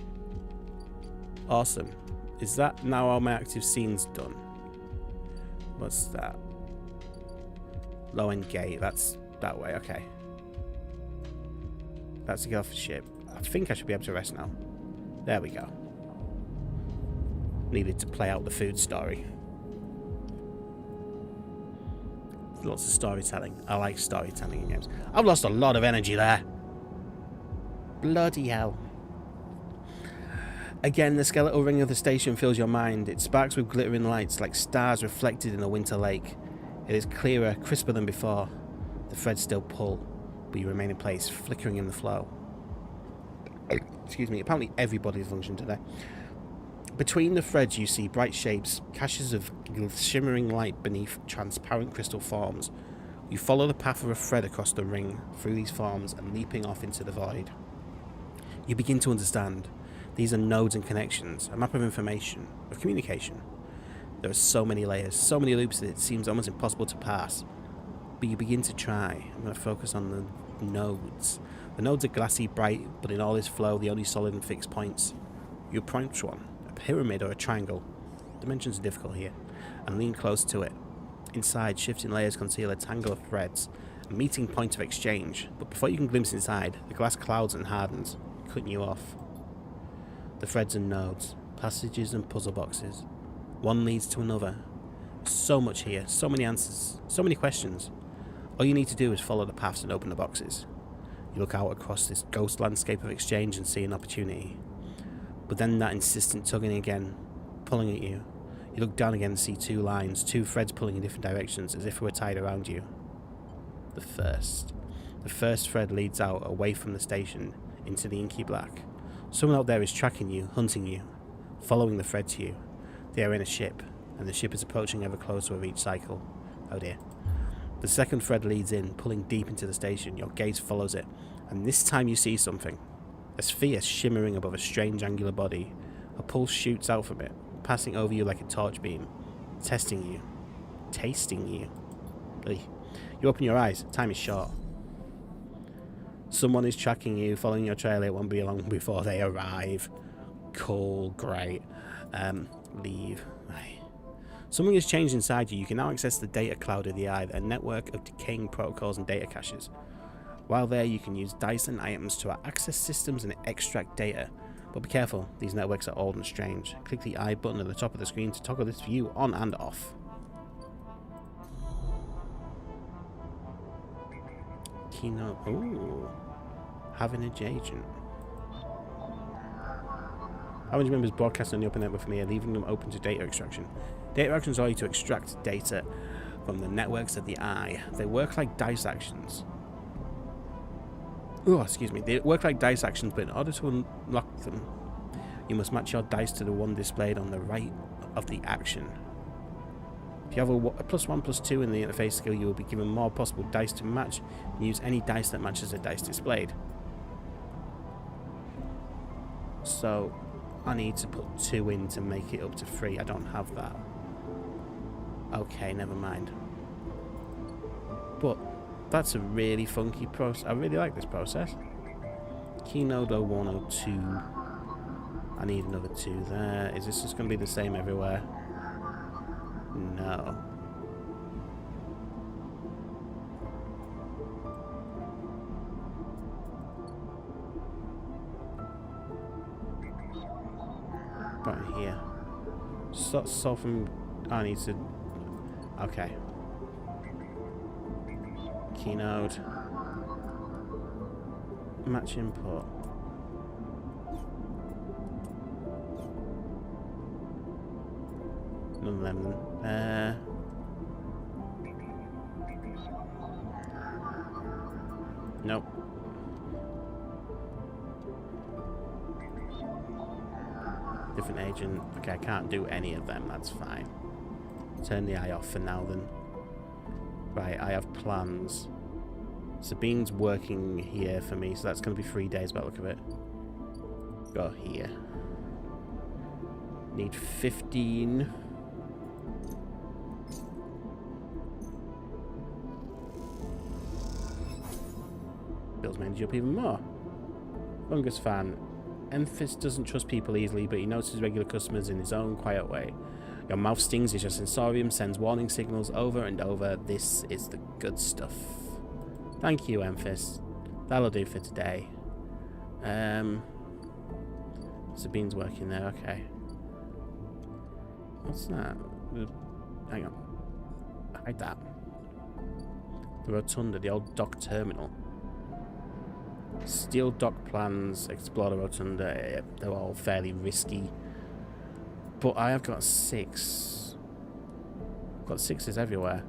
Awesome. Is that now all my active scenes done? What's that? Low end gate. That's that way. Okay. That's to get off the ship. I think I should be able to rest now. There we go. Needed to play out the food story. Lots of storytelling. I like storytelling in games. I've lost a lot of energy there. Bloody hell. Again, the skeletal ring of the station fills your mind. It sparks with glittering lights like stars reflected in a winter lake. It is clearer, crisper than before. The threads still pull, but you remain in place, flickering in the flow. Excuse me, apparently everybody's functioned today. Between the threads you see bright shapes, caches of shimmering light beneath transparent crystal forms. You follow the path of a thread across the ring, through these forms, and leaping off into the void. You begin to understand. These are nodes and connections, a map of information, of communication. There are so many layers, so many loops that it seems almost impossible to pass. But you begin to try. I'm going to focus on the nodes. The nodes are glassy, bright, but in all this flow, the only solid and fixed points. You approach one, a pyramid or a triangle. Dimensions are difficult here, and lean close to it. Inside, shifting layers conceal a tangle of threads, a meeting point of exchange. But before you can glimpse inside, the glass clouds and hardens, cutting you off. The threads and nodes, passages and puzzle boxes. One leads to another. So much here, so many answers, so many questions. All you need to do is follow the paths and open the boxes. You look out across this ghost landscape of exchange and see an opportunity. But then that insistent tugging again, pulling at you. You look down again and see two lines, two threads pulling in different directions, as if they were tied around you. The first thread leads out, away from the station, into the inky black. Someone out there is tracking you, hunting you, following the thread to you. They are in a ship, and the ship is approaching ever closer with each cycle. Oh dear. The second thread leads in, pulling deep into the station. Your gaze follows it, and this time you see something. A sphere shimmering above a strange angular body. A pulse shoots out from it, passing over you like a torch beam, testing you, tasting you. Ugh. You open your eyes. Time is short. Someone is tracking you, following your trail. It won't be long before they arrive. Cool, great. Leave. Something has changed inside you. You can now access the data cloud of the eye, a network of decaying protocols and data caches. While there, you can use dice and items to access systems and extract data. But be careful, these networks are old and strange. Click the eye button at the top of the screen to toggle this view on and off. Keynote. Ooh. Having a agent. Average members broadcast on the open network from here, leaving them open to data extraction. Data actions allow you to extract data from the networks of the eye. They work like dice actions. Oh, excuse me. They work like dice actions, but in order to unlock them, you must match your dice to the one displayed on the right of the action. If you have a +1/+2 in the interface skill, you will be given more possible dice to match, and use any dice that matches the dice displayed. So I need to put 2 in to make it up to 3. I don't have that. Okay, never mind. But that's a really funky process. I really like this process. Keynote 0102. I need another 2 there. Is this just going to be the same everywhere? No. Right here. So from... I need to... Okay. Keynote. Match input. None of them. Nope. Different agent. Okay, I can't do any of them. That's fine. Turn the eye off for now then. Right, I have plans. Sabine's working here for me, so that's going to be 3 days by the look of it. Go here. Need 15. Bill's managed up even more. Fungus fan. Emphis doesn't trust people easily, but he notices regular customers in his own quiet way. Your mouth stings as your sensorium sends warning signals over and over. This is the good stuff. Thank you, Emphis. That'll do for today. Sabine's working there, okay. What's that? Hang on. Hide that. The rotunda, the old dock terminal. Steel dock plans, explore the rotunda. They're all fairly risky. But I have got 6. I've got 6s everywhere.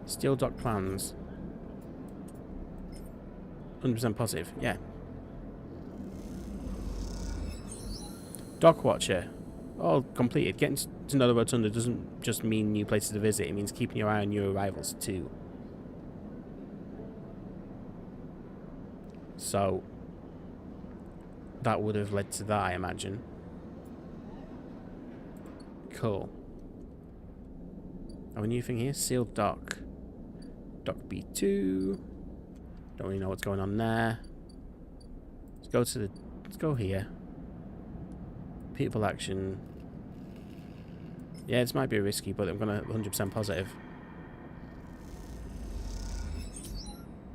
Steel dock plans. 100% positive, yeah. Dock watcher. All completed. Getting to know the rotunda doesn't just mean new places to visit. It means keeping your eye on new arrivals too. So, that would have led to that, I imagine. Cool. Oh, a new thing here. Sealed dock. Dock B2. Don't really know what's going on there. Let's go here. People action. Yeah, this might be risky, but I'm gonna 100% positive.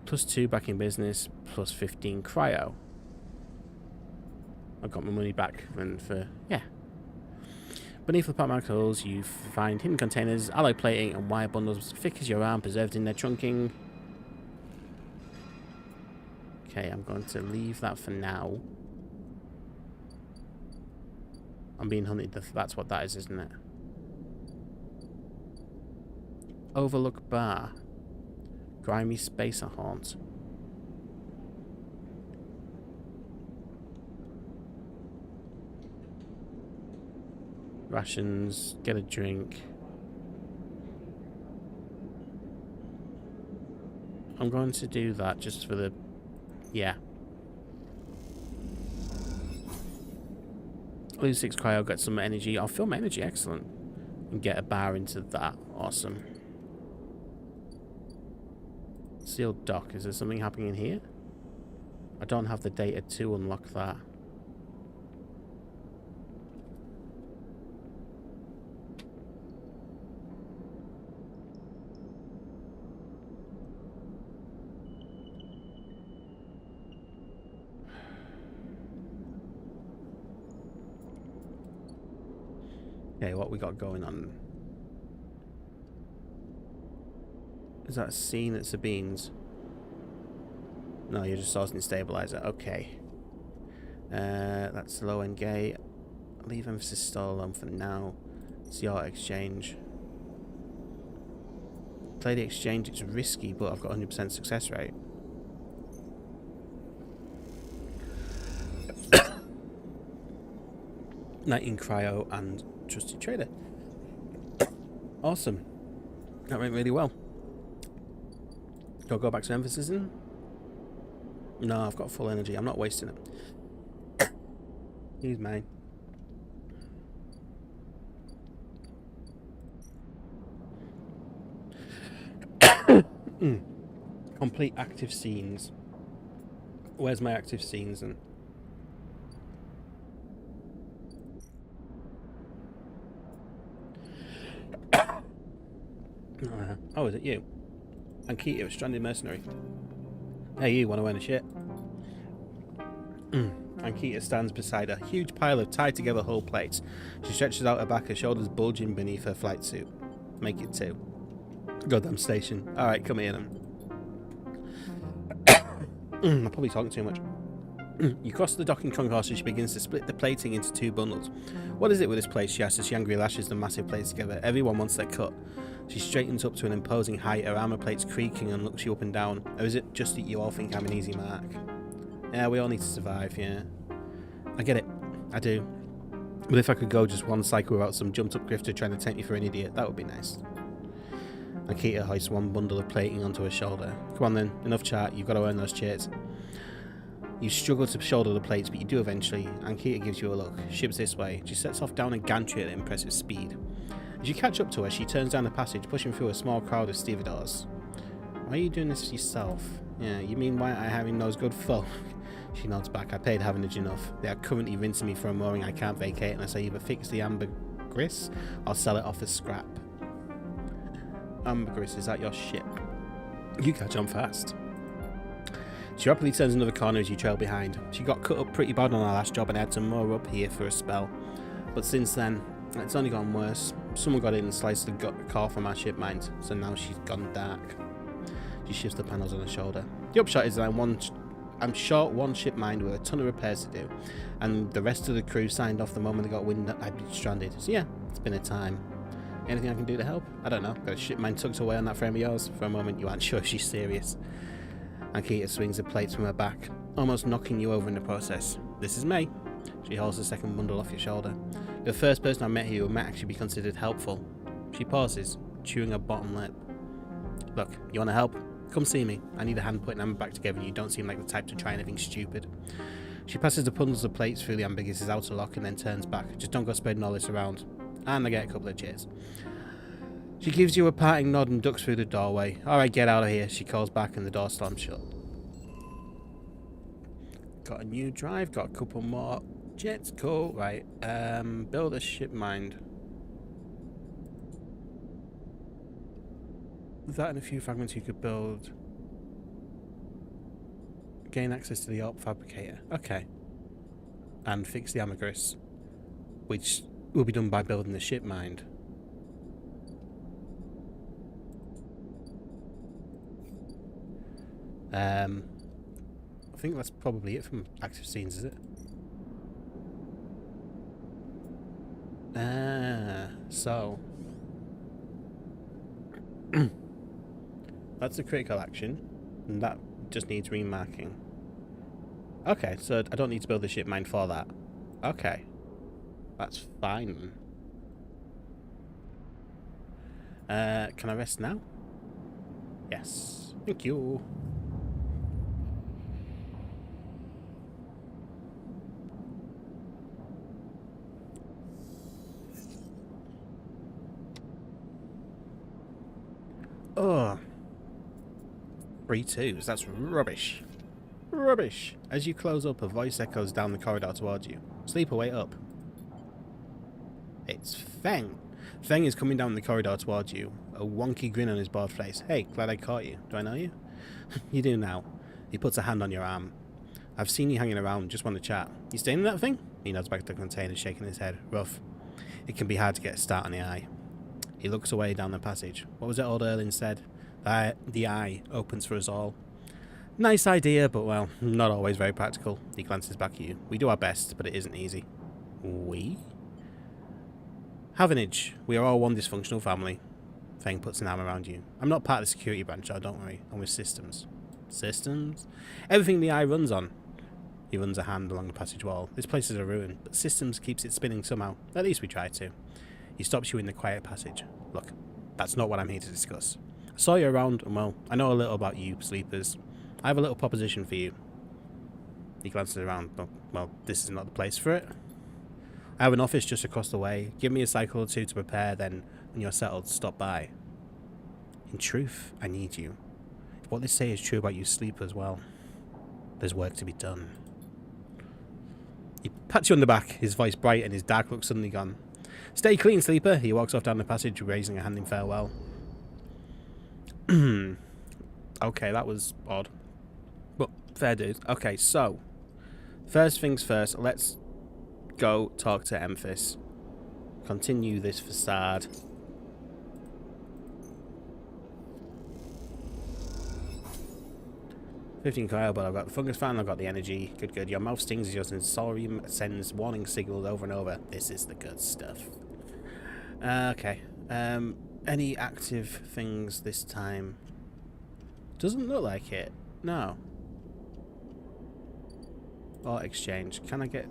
+2 back in business, +15 cryo. I've got my money back and for yeah. Beneath the particles, you find hidden containers, alloy plating, and wire bundles thick as your arm, preserved in their trunking. Okay, I'm going to leave that for now. I'm being hunted. That's what that is, isn't it? Overlook bar. Grimy spacer haunt. Rations. Get a drink. I'm going to do that just for the... Yeah. Lose 6 cryo, get some energy. I'll fill my energy, excellent. And get a bar into that. Awesome. Sealed dock. Is there something happening in here? I don't have the data to unlock that. Okay, what we got going on? Is that a scene at Sabine's? No, you're just sourcing stabilizer. Okay. That's the low end gate. Leave emphasis stall alone for now. It's the auto exchange. Play the exchange. It's risky, but I've got 100% success rate. Night in cryo and trusted trader. Awesome. That went really well. Do I go back to emphasis in? No, I've got full energy. I'm not wasting it. Use mine. Complete active scenes. Where's my active scenes and... Oh, is it you? Ankita, a stranded mercenary. Hey, you want to earn a shit? Ankita stands beside a huge pile of tied together hull plates. She stretches out her back, her shoulders bulging beneath her flight suit. Make it 2. Goddamn station. Alright, come here then. I'm probably talking too much. You cross the docking concourse and she begins to split the plating into 2 bundles. What is it with this place? She asks as she angrily lashes the massive plates together. Everyone wants their cut. She straightens up to an imposing height, her armor plates creaking and looks you up and down. Or is it just that you all think I'm an easy mark? Yeah, we all need to survive, yeah. I get it. I do. But if I could go just one cycle without some jumped up grifter trying to take me for an idiot, that would be nice. Ankita hoists one bundle of plating onto her shoulder. Come on then, enough chat, you've got to earn those cheers. You struggle to shoulder the plates, but you do eventually. Ankita gives you a look. Ship's this way. She sets off down a gantry at impressive speed. As you catch up to her, she turns down the passage, pushing through a small crowd of stevedores. Why are you doing this yourself? Yeah, you mean why am I having those good folk? She nods back. I paid havenage enough. They are currently rinsing me for a mooring I can't vacate unless I either fix the ambergris or sell it off as scrap. Ambergris, is that your ship? You catch on fast. She rapidly turns another corner as you trail behind. She got cut up pretty bad on our last job and had to moor up here for a spell. But since then, it's only gone worse. Someone got in and sliced the core from our ship mind, so now she's gone dark. She shifts the panels on her shoulder. The upshot is that I'm short 1 ship mind with a ton of repairs to do, and the rest of the crew signed off the moment they got wind that I'd been stranded. So yeah, it's been a time. Anything I can do to help? I don't know. Got a ship mind tucked away on that frame of yours? For a moment you aren't sure if she's serious. Ankita swings the plates from her back, almost knocking you over in the process. This is May. She holds the second bundle off your shoulder. You're the first person I met here who might actually be considered helpful. She pauses, chewing her bottom lip. Look, you want to help? Come see me. I need a hand putting them back together and you don't seem like the type to try anything stupid. She passes the bundles of plates through the ambiguous outer lock and then turns back. Just don't go spreading all this around. And I get a couple of cheers. She gives you a parting nod and ducks through the doorway. Alright, get out of here, she calls back and the door slams shut. Got a new drive, got a couple more jets, cool. Right, build a ship mind. With that and a few fragments you could build. Gain access to the ARP fabricator. Okay. And fix the ambergris, which will be done by building the ship mind. I think that's probably it from active scenes, is it? So that's a critical action, and that just needs remarking. Okay, so I don't need to build the ship mind for that. Okay, that's fine. Can I rest now? Yes, thank you. Oh, 3 2s, that's rubbish. Rubbish. As you close up, a voice echoes down the corridor towards you. Sleeper, wait up. It's Feng. Feng is coming down the corridor towards you, a wonky grin on his bored face. Hey, glad I caught you. Do I know you? You do now. He puts a hand on your arm. I've seen you hanging around, just want to chat. You staying in that thing? He nods back to the container, shaking his head. Rough. It can be hard to get a start on the eye. He looks away down the passage. What was it old Erlin said? The eye opens for us all. Nice idea, but well, not always very practical. He glances back at you. We do our best, but it isn't easy. We? Havenage. We are all one dysfunctional family. Feng puts an arm around you. I'm not part of the security branch, so don't worry. I'm with systems. Systems? Everything the eye runs on. He runs a hand along the passage wall. This place is a ruin, but systems keeps it spinning somehow. At least we try to. He stops you in the quiet passage. Look, that's not what I'm here to discuss. I saw you around, and well, I know a little about you, sleepers. I have a little proposition for you. He glances around. Well, this is not the place for it. I have an office just across the way. Give me a cycle or two to prepare, then when you're settled, stop by. In truth, I need you. If what they say is true about you sleepers, well, there's work to be done. He pats you on the back, his voice bright and his dark look suddenly gone. Stay clean, sleeper. He walks off down the passage, raising a hand in farewell. Okay, that was odd. But fair dude. Okay, so first things first, let's go talk to Emphis. Continue this facade. $15 cryo, but I've got the fungus fan, I've got the energy. Good, good. Your mouth stings as your sensorium sends warning signals over and over. This is the good stuff. Okay. Any active things this time? Doesn't look like it. No. Or exchange. Can I get...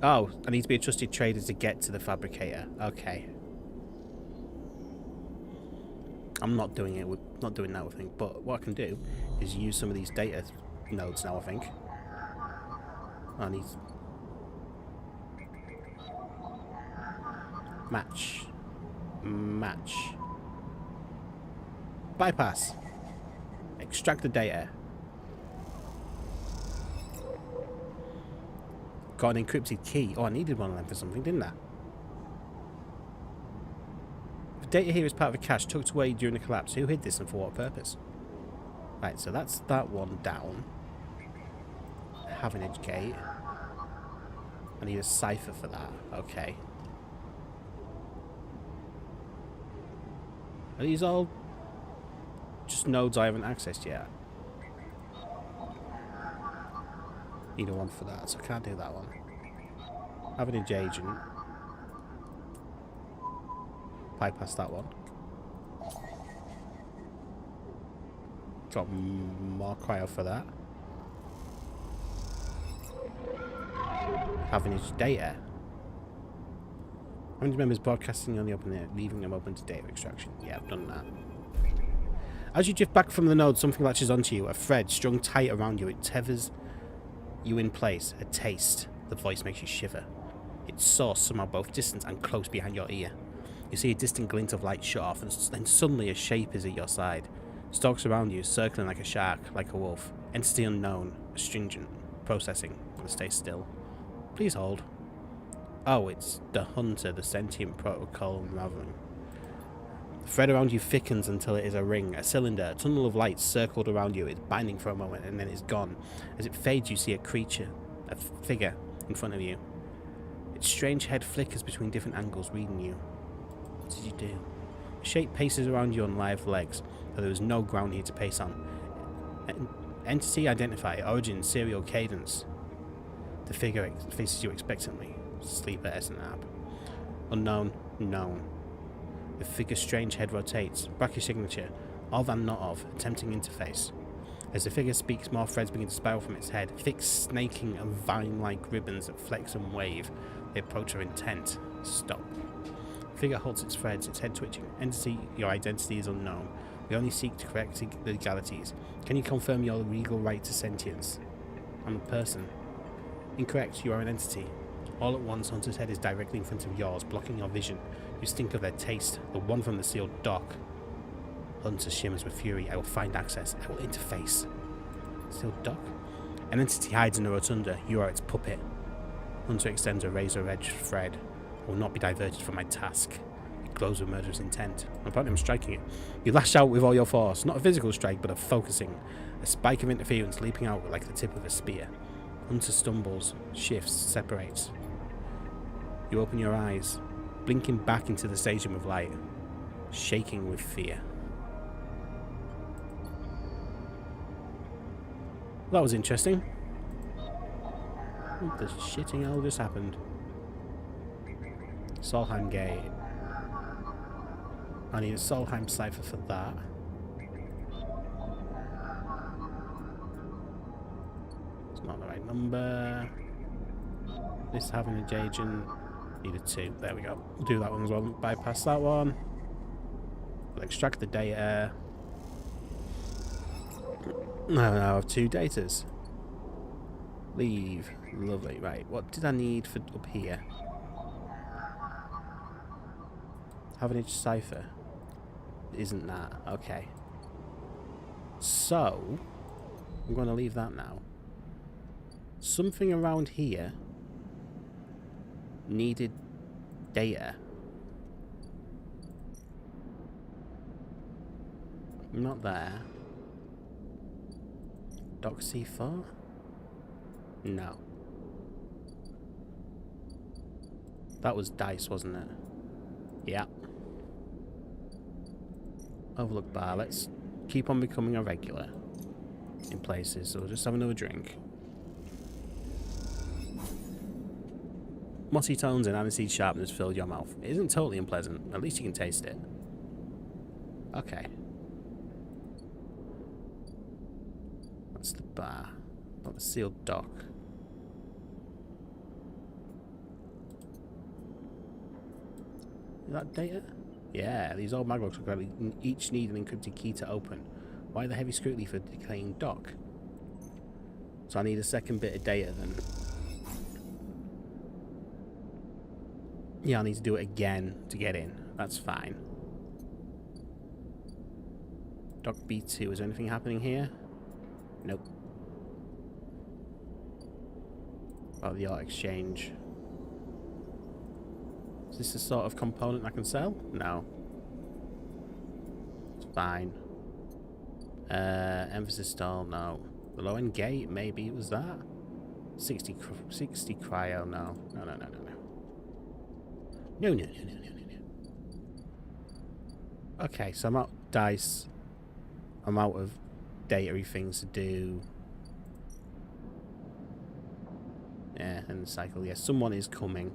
Oh, I need to be a trusted trader to get to the fabricator. Okay. I'm not doing it. Not doing that, I think. But what I can do is use some of these data nodes now, I think. I need... Match. Match. Bypass. Extract the data. Got an encrypted key. Oh, I needed one of them for something, didn't I? The data here is part of a cache tucked away during the collapse. Who hid this and for what purpose? Right, so that's that one down. Havenage gate. I need a cipher for that. Okay. Are these all just nodes I haven't accessed yet? Need a one for that, so I can't do that one. Havenage agent. Bypass that one. Got more cryo for that. Havenage data. How many members broadcasting on the open air, leaving them open to data extraction? Yeah, I've done that. As you drift back from the node, something latches onto you. A thread strung tight around you. It tethers You in place, a taste. The voice makes you shiver. Its source somehow both distant and close behind your ear. You see a distant glint of light shut off, and then suddenly a shape is at your side. Stalks around you, circling like a shark, like a wolf. Entity unknown, astringent, processing. Stay still. Please hold. Oh, it's the hunter, the sentient protocol unraveling. The thread around you thickens until it is a ring, a cylinder, a tunnel of light circled around you. It's binding for a moment and then it's gone. As it fades, you see a creature, a figure in front of you. Its strange head flickers between different angles, reading you. What did you do? The shape paces around you on live legs, though there is no ground here to pace on. Entity identify, origin, serial cadence. The figure faces you expectantly. Sleeper SNAP. Unknown, known. The figure's strange head rotates. Brackish signature. All that not of. Attempting interface. As the figure speaks, more threads begin to spiral from its head. Thick, snaking and vine-like ribbons that flex and wave. They approach her intent. Stop. The figure halts its threads, its head twitching. Entity, your identity is unknown. We only seek to correct legalities. Can you confirm your legal right to sentience? I'm a person. Incorrect, you are an entity. All at once, Hunter's head is directly in front of yours, blocking your vision. You stink of their taste, the one from the sealed dock. Hunter shimmers with fury. I will find access. I will interface. Sealed dock? An entity hides in the rotunda. You are its puppet. Hunter extends a razor-edged thread. I will not be diverted from my task. It glows with murderous intent. Upon him striking it, you lash out with all your force. Not a physical strike, but a focusing. A spike of interference leaping out like the tip of a spear. Hunter stumbles, shifts, separates. You open your eyes, blinking back into the stadium of light, shaking with fear. That was interesting. What the shitting hell just happened? Solheim Gate. I need a Solheim cipher for that. It's not the right number. This having a agent. Need a 2. There we go. We'll do that one as well. Bypass that one. We'll extract the data. Now I have 2 datas. Leave. Lovely. Right. What did I need for up here? Have an edge cipher. Isn't that? Okay. So, I'm going to leave that now. Something around here needed data. Not there. Doc C4? No. That was dice, wasn't it? Yeah. Overlook bar. Let's keep on becoming a regular in places, so we'll just have another drink. Mossy tones and aniseed sharpness fill your mouth. It isn't totally unpleasant. At least you can taste it. Okay. That's the bar. Not the sealed dock. Is that data? Yeah, these old maglocks each need an encrypted key to open. Why the heavy scrutiny for decaying dock? So I need a second bit of data then. Yeah, I need to do it again to get in. That's fine. Dock B2, is there anything happening here? Nope. About the art exchange. Is this the sort of component I can sell? No. It's fine. Emphasis stall, no. The low end gate, maybe it was that? 60 cryo, no. No. No. Okay, so I'm out of dice. I'm out of data-y things to do. Yeah, and the cycle. Yeah, someone is coming.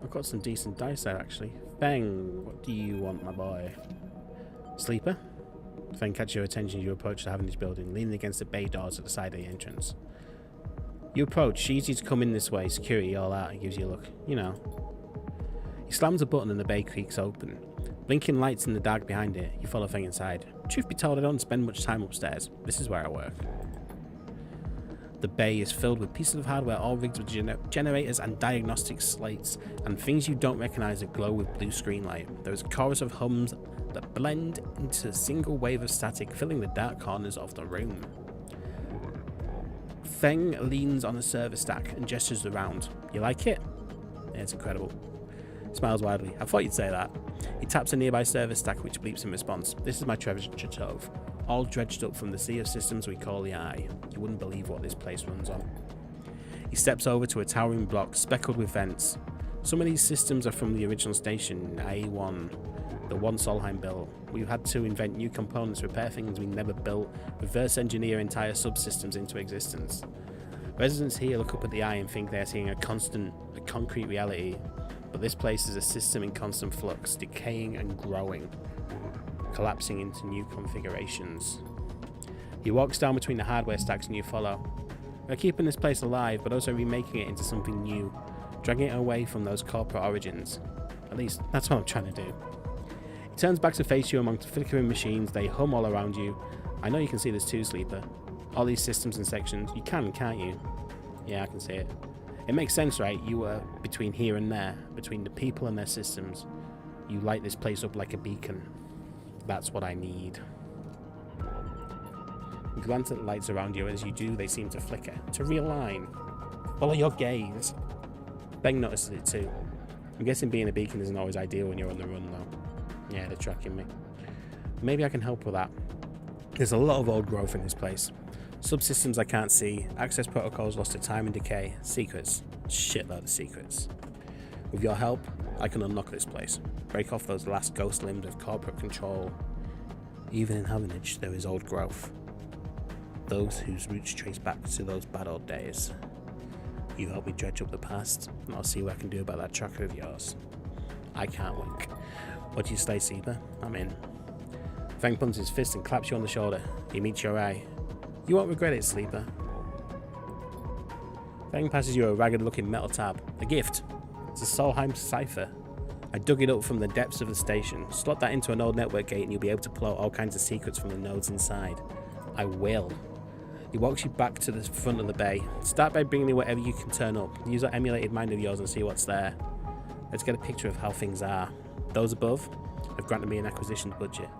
I've got some decent dice there, actually. Feng, what do you want, my boy? Sleeper? Thing catches your attention as you approach the Havenage building, leaning against the bay doors at the side of the entrance. You approach, she easy to come in this way, security all out, and gives you a look. You know. He slams a button and the bay creaks open. Blinking lights in the dark behind it, you follow Feng inside. Truth be told, I don't spend much time upstairs. This is where I work. The bay is filled with pieces of hardware all rigged with generators and diagnostic slates, and things you don't recognise that glow with blue screen light. There is a chorus of hums that blend into a single wave of static, filling the dark corners of the room. Feng leans on a server stack and gestures around. You like it? Yeah, it's incredible. Smiles widely. I thought you'd say that. He taps a nearby server stack which bleeps in response. This is my treasure trove, all dredged up from the sea of systems we call the Eye. You wouldn't believe what this place runs on. He steps over to a towering block speckled with vents. Some of these systems are from the original station, A1, the one Solheim built. We've had to invent new components, repair things we never built, reverse engineer entire subsystems into existence. Residents here look up at the Eye and think they are seeing a concrete reality. But this place is a system in constant flux, decaying and growing, collapsing into new configurations. He walks down between the hardware stacks and you follow. We're keeping this place alive, but also remaking it into something new, dragging it away from those corporate origins. At least, that's what I'm trying to do. He turns back to face you among the flickering machines. They hum all around you. I know you can see this too, Sleeper. All these systems and sections. You can, can't you? Yeah, I can see it. It makes sense, right? You were between here and there, between the people and their systems. You light this place up like a beacon. That's what I need. You glance at the lights around you, and as you do, they seem to flicker, to realign. Follow your gaze. Feng notices it too. I'm guessing being a beacon isn't always ideal when you're on the run, though. Yeah, they're tracking me. Maybe I can help with that. There's a lot of old growth in this place. Subsystems I can't see, access protocols lost to time and decay, secrets, shitload of secrets. With your help, I can unlock this place, break off those last ghost limbs of corporate control. Even in Havenage, there is old growth. Those whose roots trace back to those bad old days. You help me dredge up the past, and I'll see what I can do about that tracker of yours. I can't wait. What do you say, Sleeper? I'm in. Feng pumps his fist and claps you on the shoulder. He meets your eye. You won't regret it, Sleeper. Feng passes you a ragged-looking metal tab. A gift. It's a Solheim cipher. I dug it up from the depths of the station. Slot that into an old network gate and you'll be able to pull out all kinds of secrets from the nodes inside. I will. He walks you back to the front of the bay. Start by bringing me whatever you can turn up. Use that emulated mind of yours and see what's there. Let's get a picture of how things are. Those above have granted me an acquisition budget.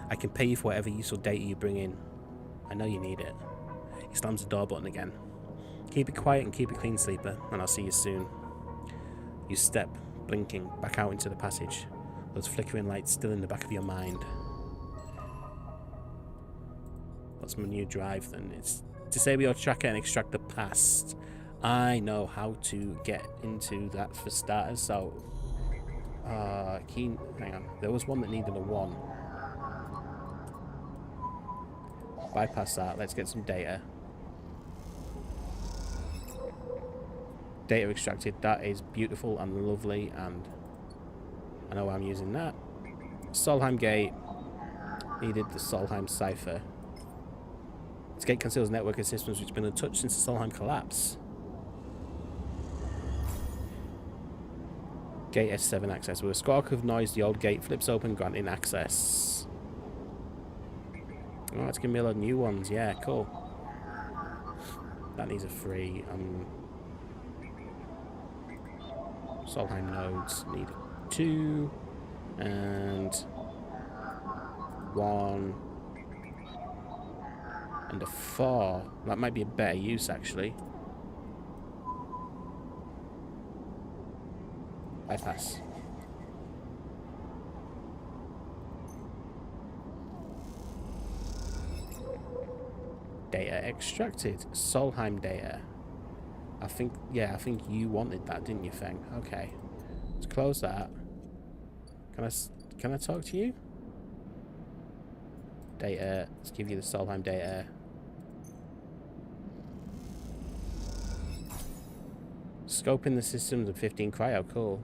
I can pay you for whatever useful data you bring in. I know you need it. He slams the door button again. Keep it quiet and keep it clean, Sleeper, and I'll see you soon. You step, blinking, back out into the passage. Those flickering lights still in the back of your mind. What's my new drive then? It's disable your tracker and extract the past. I know how to get into that for starters, so... hang on. There was one that needed a 1. Bypass that. Let's get some data. Data extracted. That is beautiful and lovely, and I know why I'm using that. Solheim gate. Needed the Solheim cipher. This gate conceals network of systems which have been untouched since the Solheim collapse. Gate S7 access. With a squawk of noise, the old gate flips open, granting access. Oh, it's giving me a lot of new ones. Yeah, cool. That needs a 3. Solheim nodes need 2 and 1 and a 4. That might be a better use, actually. Bypass. Data extracted. Solheim data. I think you wanted that, didn't you, Feng? Okay. Let's close that. Can I talk to you? Data. Let's give you the Solheim data. Scoping the systems and 15 cryo. Cool.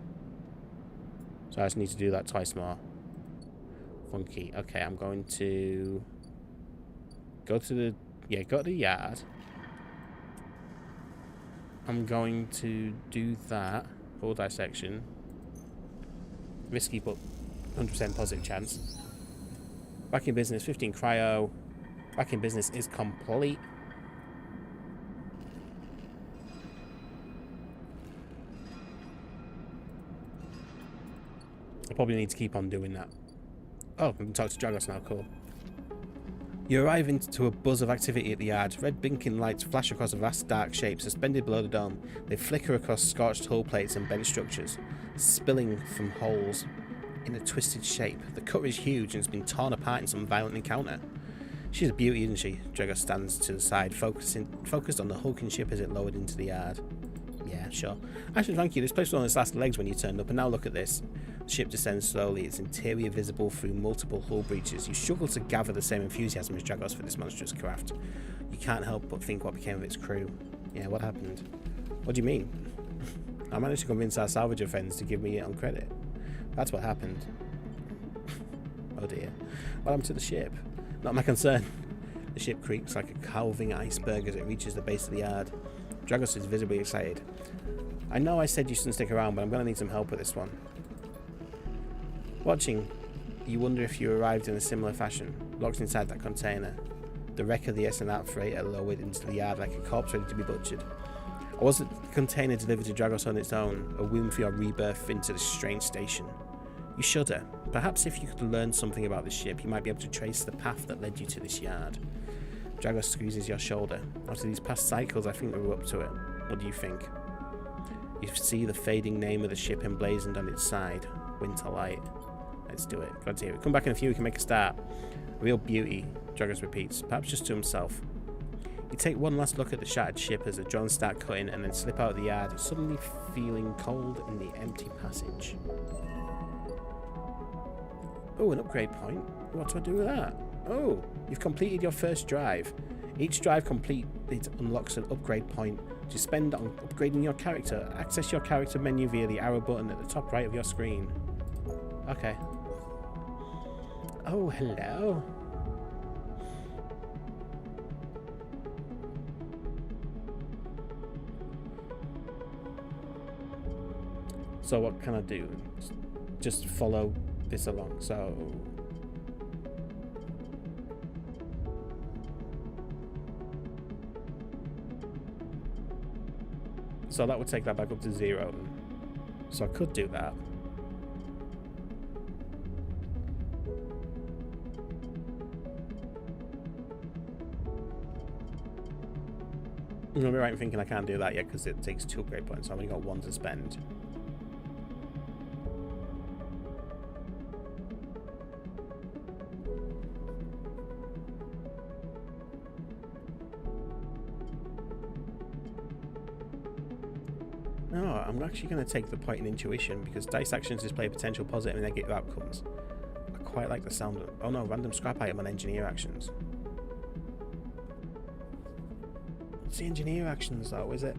So I just need to do that twice more. Funky. Okay, I'm going to Go to the... Yeah, go to the yard. I'm going to do that. Full dissection. Risky, but 100% positive chance. Back in business, 15 cryo. Back in business is complete. I probably need to keep on doing that. Oh, we can talk to Dragos now, cool. You arrive into a buzz of activity at the yard. Red blinking lights flash across a vast dark shape suspended below the dome. They flicker across scorched hull plates and bench structures, spilling from holes in a twisted shape. The cutter is huge and has been torn apart in some violent encounter. She's a beauty, isn't she? Dragos stands to the side, focused on the hulking ship as it lowered into the yard. Yeah, sure. Actually, thank you. This place was on its last legs when you turned up, and now look at this. The ship descends slowly, its interior visible through multiple hull breaches. You struggle to gather the same enthusiasm as Dragos for this monstrous craft. You can't help but think what became of its crew. Yeah, what happened? What do you mean? I managed to convince our salvager friends to give me it on credit. That's what happened. Oh dear. What happened to the ship? Not my concern. The ship creaks like a calving iceberg as it reaches the base of the yard. Dragos is visibly excited. I know I said you shouldn't stick around, but I'm going to need some help with this one. Watching, you wonder if you arrived in a similar fashion, locked inside that container. The wreck of the S&R freighter lowered into the yard like a corpse ready to be butchered. Or was the container delivered to Dragos on its own, a womb for your rebirth into this strange station? You shudder. Perhaps if you could learn something about the ship, you might be able to trace the path that led you to this yard. Dragos squeezes your shoulder. After these past cycles, I think we were up to it. What do you think? You see the fading name of the ship emblazoned on its side. Winterlight. Let's do it. Glad to hear it. Come back in a few, we can make a start. Real beauty, Dragos repeats, perhaps just to himself. You take one last look at the shattered ship as the drones start cutting and then slip out of the yard, suddenly feeling cold in the empty passage. Oh, an upgrade point. What do I do with that? Oh, you've completed your first drive. Each drive completed unlocks an upgrade point to spend on upgrading your character. Access your character menu via the arrow button at the top right of your screen. Okay. Oh, hello. So what can I do? Just follow this along. So that would take that back up to 0. So I could do that. I'm going to be right in thinking I can't do that yet because it takes 2 upgrade points. I've only got 1 to spend. No, I'm actually going to take the point in intuition because dice actions display potential positive and negative outcomes. I quite like the sound of... Oh no, random scrap item on engineer actions. What's the engineer actions though, is it?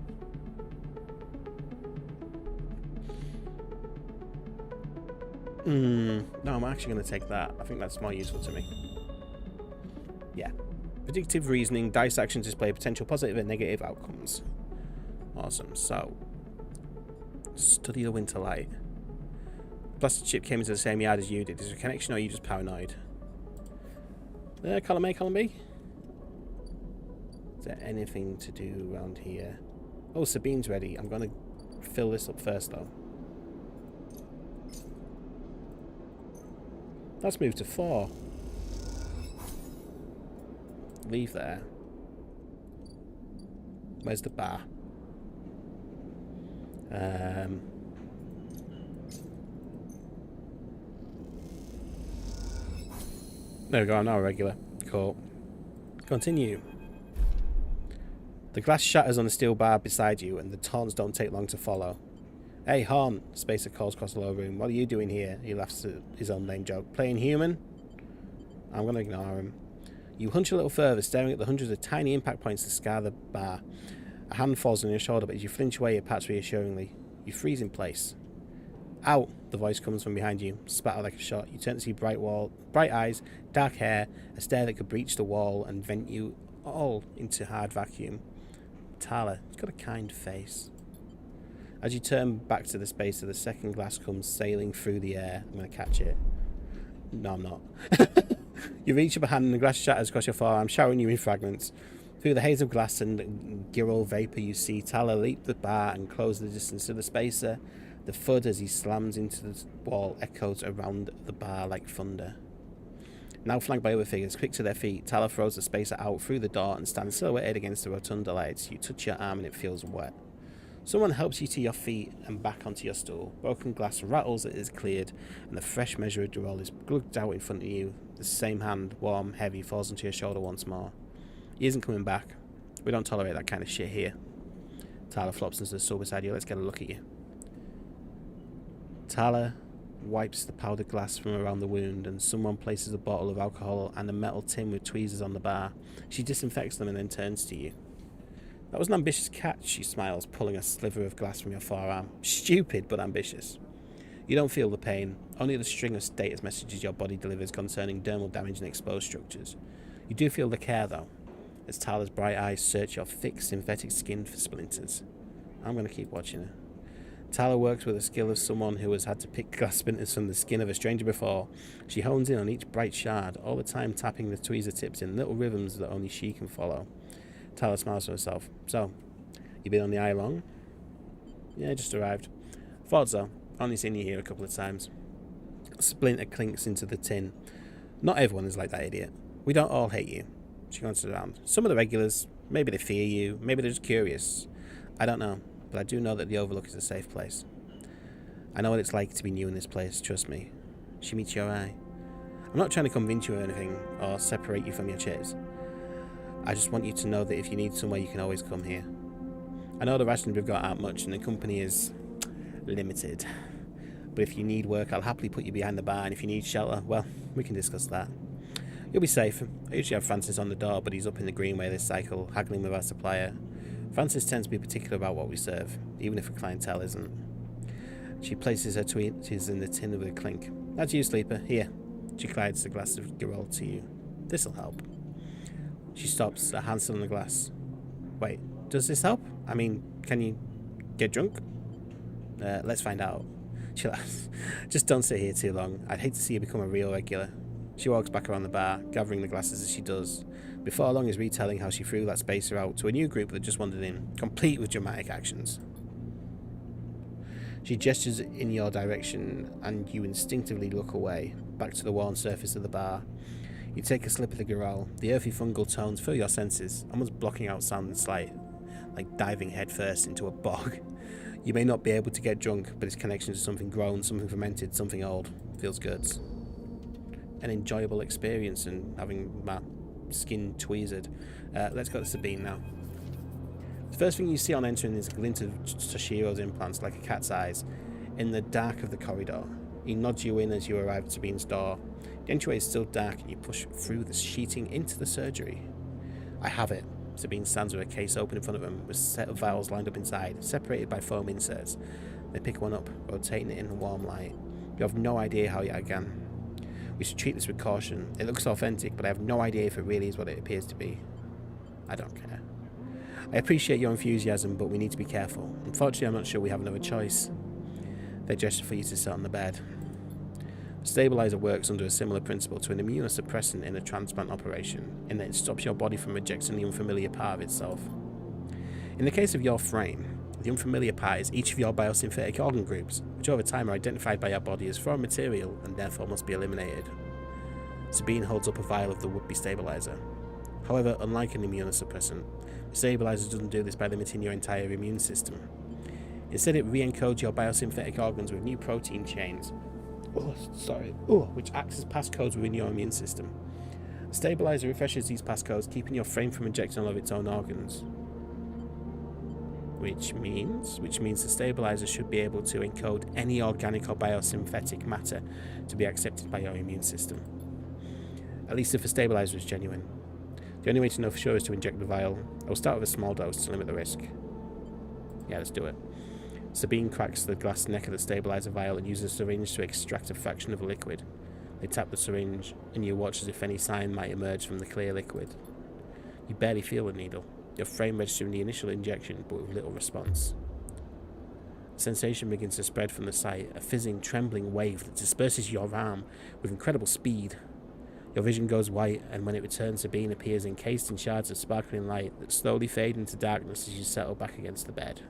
No, I'm actually going to take that. I think that's more useful to me. Yeah. Predictive reasoning, dice actions display potential positive and negative outcomes. Awesome. So, study the winter light. Blasted ship came into the same yard as you did. Is there a connection or are you just paranoid? Column A, column B? Is there anything to do around here? Oh, Sabine's ready. I'm going to fill this up first though. Let's move to 4. Leave there. Where's the bar? There we go, I'm now a regular. Cool. Continue. The glass shatters on the steel bar beside you, and the taunts don't take long to follow. Hey, Horn, Spacey calls across the low room. What are you doing here? He laughs at his own lame joke. Playing human? I'm going to ignore him. You hunch a little further, staring at the hundreds of tiny impact points that scar the bar. A hand falls on your shoulder, but as you flinch away, it pats reassuringly. You freeze in place. Out! The voice comes from behind you, spat out like a shot. You turn to see bright eyes, dark hair, a stare that could breach the wall and vent you all into hard vacuum. Tala, he's got a kind face. As you turn back to the spacer, the second glass comes sailing through the air. I'm going to catch it. No, I'm not. You reach up a hand and the glass shatters across your forearm, showering you in fragments. Through the haze of glass and gyrol vapour, you see Tala leap the bar and close the distance to the spacer. The thud as he slams into the wall echoes around the bar like thunder. Now flanked by other figures, quick to their feet, Tala throws the spacer out through the door and stands silhouetted against the rotunda lights. You touch your arm and it feels wet. Someone helps you to your feet and back onto your stool. Broken glass rattles as it is cleared, and the fresh measure of Durol is glugged out in front of you. The same hand, warm, heavy, falls onto your shoulder once more. He isn't coming back. We don't tolerate that kind of shit here. Tala flops into the stool beside you. Let's get a look at you. Tala wipes the powdered glass from around the wound, and someone places a bottle of alcohol and a metal tin with tweezers on the bar. She disinfects them and then turns to you. That was an ambitious catch, she smiles, pulling a sliver of glass from your forearm. Stupid, but ambitious. You don't feel the pain, only the string of status messages your body delivers concerning dermal damage and exposed structures. You do feel the care, though, as Tala's bright eyes search your thick, synthetic skin for splinters. I'm going to keep watching her. Tala works with the skill of someone who has had to pick glass splinters from the skin of a stranger before. She hones in on each bright shard, all the time tapping the tweezer tips in little rhythms that only she can follow. Tala smiles to herself. So, you been on the eye long? Yeah, just arrived. Thought so. Only seen you here a couple of times. A splinter clinks into the tin. Not everyone is like that idiot. We don't all hate you. She glances around. Some of the regulars, maybe they fear you, maybe they're just curious. I don't know. But I do know that the Overlook is a safe place. I know what it's like to be new in this place, trust me. She meets your eye. I'm not trying to convince you of anything, or separate you from your chits. I just want you to know that if you need somewhere, you can always come here. I know the rations we've got aren't much, and the company is limited. But if you need work, I'll happily put you behind the bar, and if you need shelter, well, we can discuss that. You'll be safe. I usually have Francis on the door, but he's up in the Greenway this cycle, haggling with our supplier. Francis tends to be particular about what we serve, even if a clientele isn't. She places her tweezers in the tin with a clink. That's you, Sleeper. Here. She glides the glass of Gyrol to you. This'll help. She stops, her hand still on the glass. Wait, does this help? I mean, can you get drunk? Let's find out. She laughs. Just don't sit here too long. I'd hate to see you become a real regular. She walks back around the bar, gathering the glasses as she does. Before long is retelling how she threw that spacer out to a new group that just wandered in, complete with dramatic actions. She gestures in your direction, and you instinctively look away, back to the worn surface of the bar. You take a slip of the Gyrol, the earthy fungal tones fill your senses, almost blocking out sound and sight, like diving headfirst into a bog. You may not be able to get drunk, but its connection to something grown, something fermented, something old feels good. An enjoyable experience and having my skin tweezered. Let's go to Sabine now. The first thing you see on entering is a glint of Toshiro's implants like a cat's eyes in the dark of the corridor. He nods you in as you arrive at Sabine's door. The entryway is still dark and you push through the sheeting into the surgery. I have it. Sabine stands with a case open in front of him with a set of vials lined up inside, separated by foam inserts. They pick one up, rotating it in the warm light. You have no idea how it began. We should treat this with caution. It looks authentic, but I have no idea if it really is what it appears to be. I don't care. I appreciate your enthusiasm, but we need to be careful. Unfortunately, I'm not sure we have another choice. They gesture for you to sit on the bed. The stabilizer works under a similar principle to an immunosuppressant in a transplant operation, in that it stops your body from rejecting the unfamiliar part of itself. In the case of your frame, the unfamiliar part is each of your biosynthetic organ groups, which over time are identified by your body as foreign material and therefore must be eliminated. Sabine holds up a vial of the would-be stabilizer. However, unlike an immunosuppressant, the stabilizer doesn't do this by limiting your entire immune system. Instead, it re-encodes your biosynthetic organs with new protein chains, which acts as passcodes within your immune system. The stabilizer refreshes these passcodes, keeping your frame from rejecting all of its own organs. Which means the stabilizer should be able to encode any organic or biosynthetic matter to be accepted by your immune system. At least if the stabilizer is genuine. The only way to know for sure is to inject the vial. I will start with a small dose to limit the risk. Yeah, let's do it. Sabine cracks the glass neck of the stabilizer vial and uses a syringe to extract a fraction of the liquid. They tap the syringe, and you watch as if any sign might emerge from the clear liquid. You barely feel the needle, your frame registering the initial injection, but with little response. Sensation begins to spread from the site, a fizzing, trembling wave that disperses your arm with incredible speed. Your vision goes white, and when it returns, Sabine appears encased in shards of sparkling light that slowly fade into darkness as you settle back against the bed.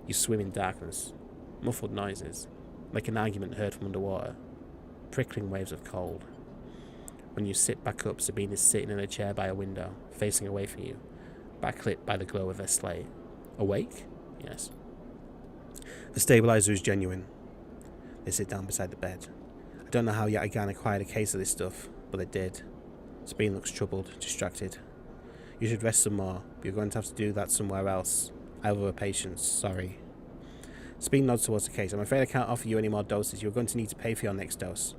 You swim in darkness, muffled noises, like an argument heard from underwater, prickling waves of cold. When you sit back up, Sabine is sitting in a chair by a window, facing away from you, backlit by the glow of her slate. Awake? Yes. The stabilizer is genuine. They sit down beside the bed. I don't know how yet again acquired a case of this stuff, but they did. Sabine looks troubled, distracted. You should rest some more, but you're going to have to do that somewhere else. I have other patients, sorry. Sabine nods towards the case. I'm afraid I can't offer you any more doses. You're going to need to pay for your next dose.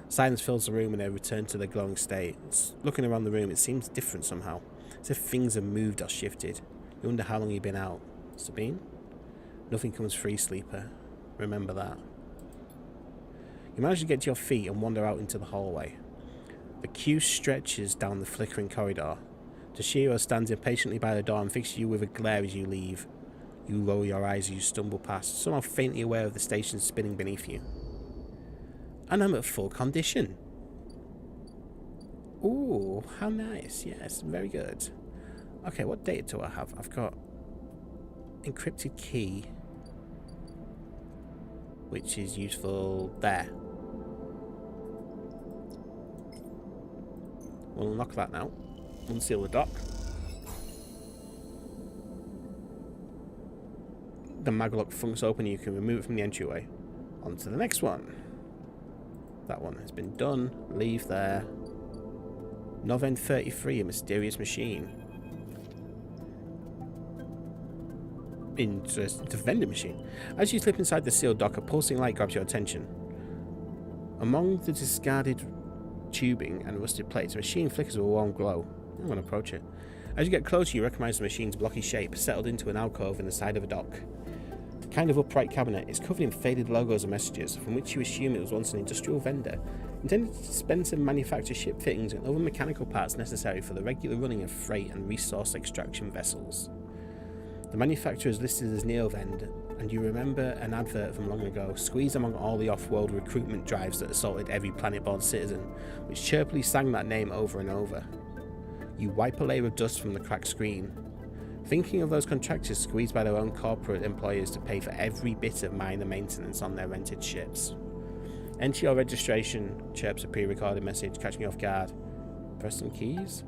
Silence fills the room and they return to their glowing state. Looking around the room, it seems different somehow, as if things have moved or shifted. You wonder how long you've been out. Sabine? Nothing comes free, sleeper. Remember that. You manage to get to your feet and wander out into the hallway. The queue stretches down the flickering corridor. Toshiro stands impatiently by the door and fixes you with a glare as you leave. You roll your eyes as you stumble past, somehow faintly aware of the station spinning beneath you. And I'm at full condition. Ooh, how nice. Yes, very good. Okay, what data do I have? I've got encrypted key, which is useful there. We'll unlock that now. Unseal the dock. The maglock funks open and you can remove it from the entryway. On to the next one. That one has been done. Leave there. Novend 33, a mysterious machine. Interesting. The vending machine. As you slip inside the sealed dock, a pulsing light grabs your attention. Among the discarded tubing and rusted plates, the machine flickers with a warm glow. I'm going to approach it. As you get closer, you recognize the machine's blocky shape, settled into an alcove in the side of a dock. The kind of upright cabinet is covered in faded logos and messages, from which you assume it was once an industrial vendor, intended to dispense and manufacture ship fittings and other mechanical parts necessary for the regular running of freight and resource extraction vessels. The manufacturer is listed as Neovend, and you remember an advert from long ago, squeezed among all the off-world recruitment drives that assaulted every planet-born citizen, which chirpily sang that name over and over. You wipe a layer of dust from the cracked screen, thinking of those contractors squeezed by their own corporate employers to pay for every bit of minor maintenance on their rented ships. Enter your registration, chirps a pre-recorded message, catching you off guard. Press some keys.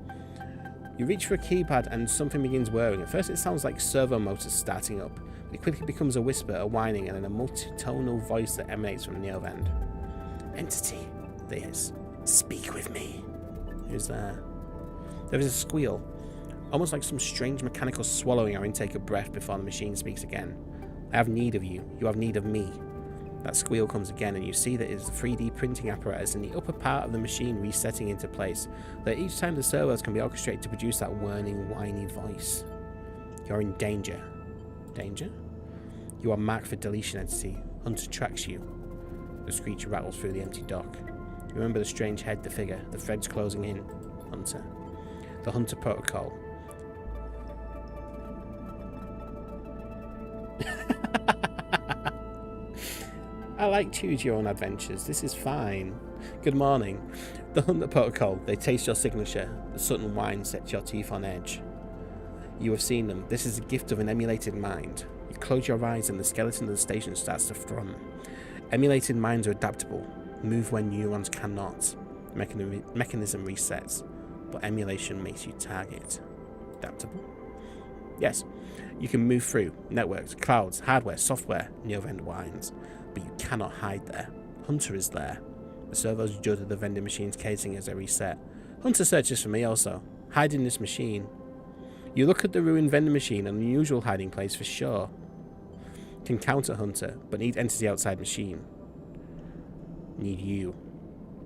You reach for a keypad and something begins whirring. At first it sounds like servo motors starting up, but it quickly becomes a whisper, a whining, and then a multitonal voice that emanates from Neovend. Entity, this. Speak with me. Who's there? There is a squeal, almost like some strange mechanical swallowing or intake of breath before the machine speaks again. I have need of you. You have need of me. That squeal comes again, and you see that it is the 3D printing apparatus in the upper part of the machine resetting into place, that each time the servos can be orchestrated to produce that whining, whiny voice. You're in danger. Danger? You are marked for deletion, entity. Hunter tracks you. The screech rattles through the empty dock. You remember the strange head, the figure, the threads closing in. Hunter. The Hunter protocol. I like choose your own adventures. This is fine. Good morning. The Hunter protocol. They taste your signature. The Sutton wine sets your teeth on edge. You have seen them. This is a gift of an emulated mind. You close your eyes and the skeleton of the station starts to thrum. Emulated minds are adaptable. Move when neurons cannot. Mechanism resets. But emulation makes you target. Adaptable? Yes. You can move through networks, clouds, hardware, software, Neovend wines. But you cannot hide there. Hunter is there. The servos judge the vending machine's casing as they reset. Hunter searches for me also. Hide in this machine. You look at the ruined vending machine, an unusual hiding place for sure. Can counter Hunter, but need entity outside machine. Need you.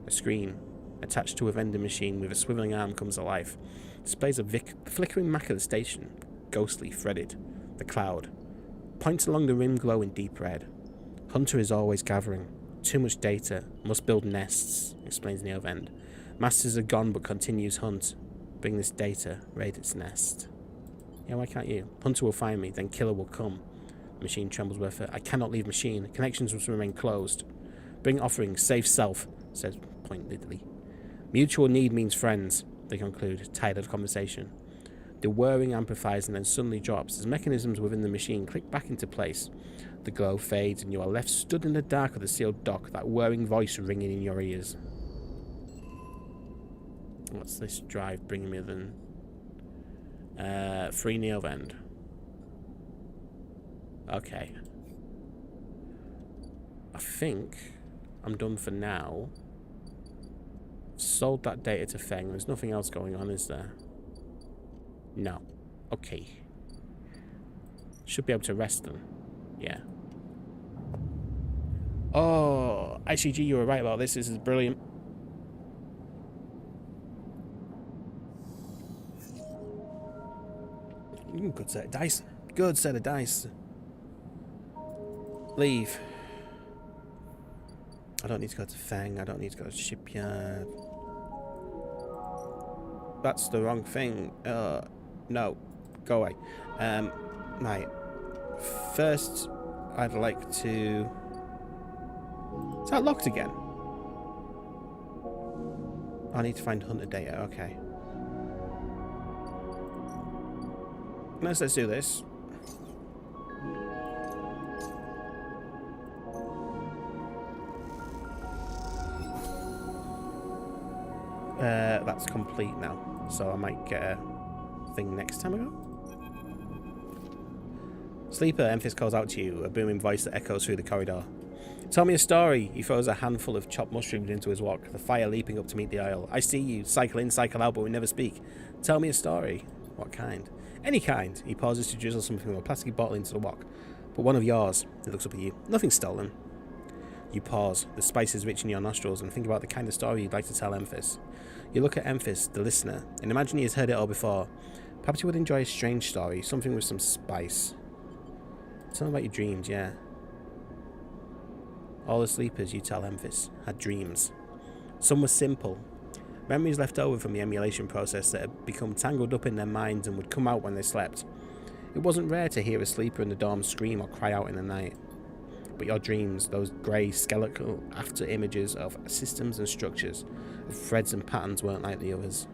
A screen. Attached to a vending machine with a swiveling arm comes alive. Displays a flickering map of the station. Ghostly, threaded. The cloud. Points along the rim glow in deep red. Hunter is always gathering. Too much data. Must build nests, explains Neovend. Masters are gone but continues hunt. Bring this data. Raid its nest. Yeah, why can't you? Hunter will find me, then killer will come. Machine trembles with it. I cannot leave machine. Connections must remain closed. Bring offerings. Save self, says pointedly. Mutual need means friends, they conclude, tired of the conversation. The whirring amplifies and then suddenly drops as mechanisms within the machine click back into place. The glow fades and you are left stood in the dark of the sealed dock, that whirring voice ringing in your ears. What's this drive bringing me then? Free Neovend. Okay. I think I'm done for now. Sold that data to Feng. There's nothing else going on, is there? No. Okay. Should be able to rest them. Yeah. Oh, ICG, you were right about this. This is brilliant. Good set of dice. Good set of dice. Leave. I don't need to go to Feng. I don't need to go to Shipyard. That's the wrong thing. No. Go away. Right. First, I'd like to... Is that locked again? I need to find Hunter data. Okay. Let's do this. That's complete now, so I might get a thing next time I go. Sleeper, Emphis calls out to you, a booming voice that echoes through the corridor. Tell me a story. He throws a handful of chopped mushrooms into his wok, the fire leaping up to meet the oil. I see you, cycle in, cycle out, but we never speak. Tell me a story. What kind? Any kind. He pauses to drizzle something from a plastic bottle into the wok. But one of yours. He looks up at you. Nothing stolen. You pause. The spice is rich in your nostrils and think about the kind of story you'd like to tell Emphis. You look at Emphis, the listener, and imagine he has heard it all before. Perhaps you would enjoy a strange story, something with some spice. Tell him about your dreams, yeah. All the sleepers, you tell Emphis, had dreams. Some were simple. Memories left over from the emulation process that had become tangled up in their minds and would come out when they slept. It wasn't rare to hear a sleeper in the dorm scream or cry out in the night. But your dreams, those grey, skeletal after images of systems and structures, of threads and patterns, weren't like the others.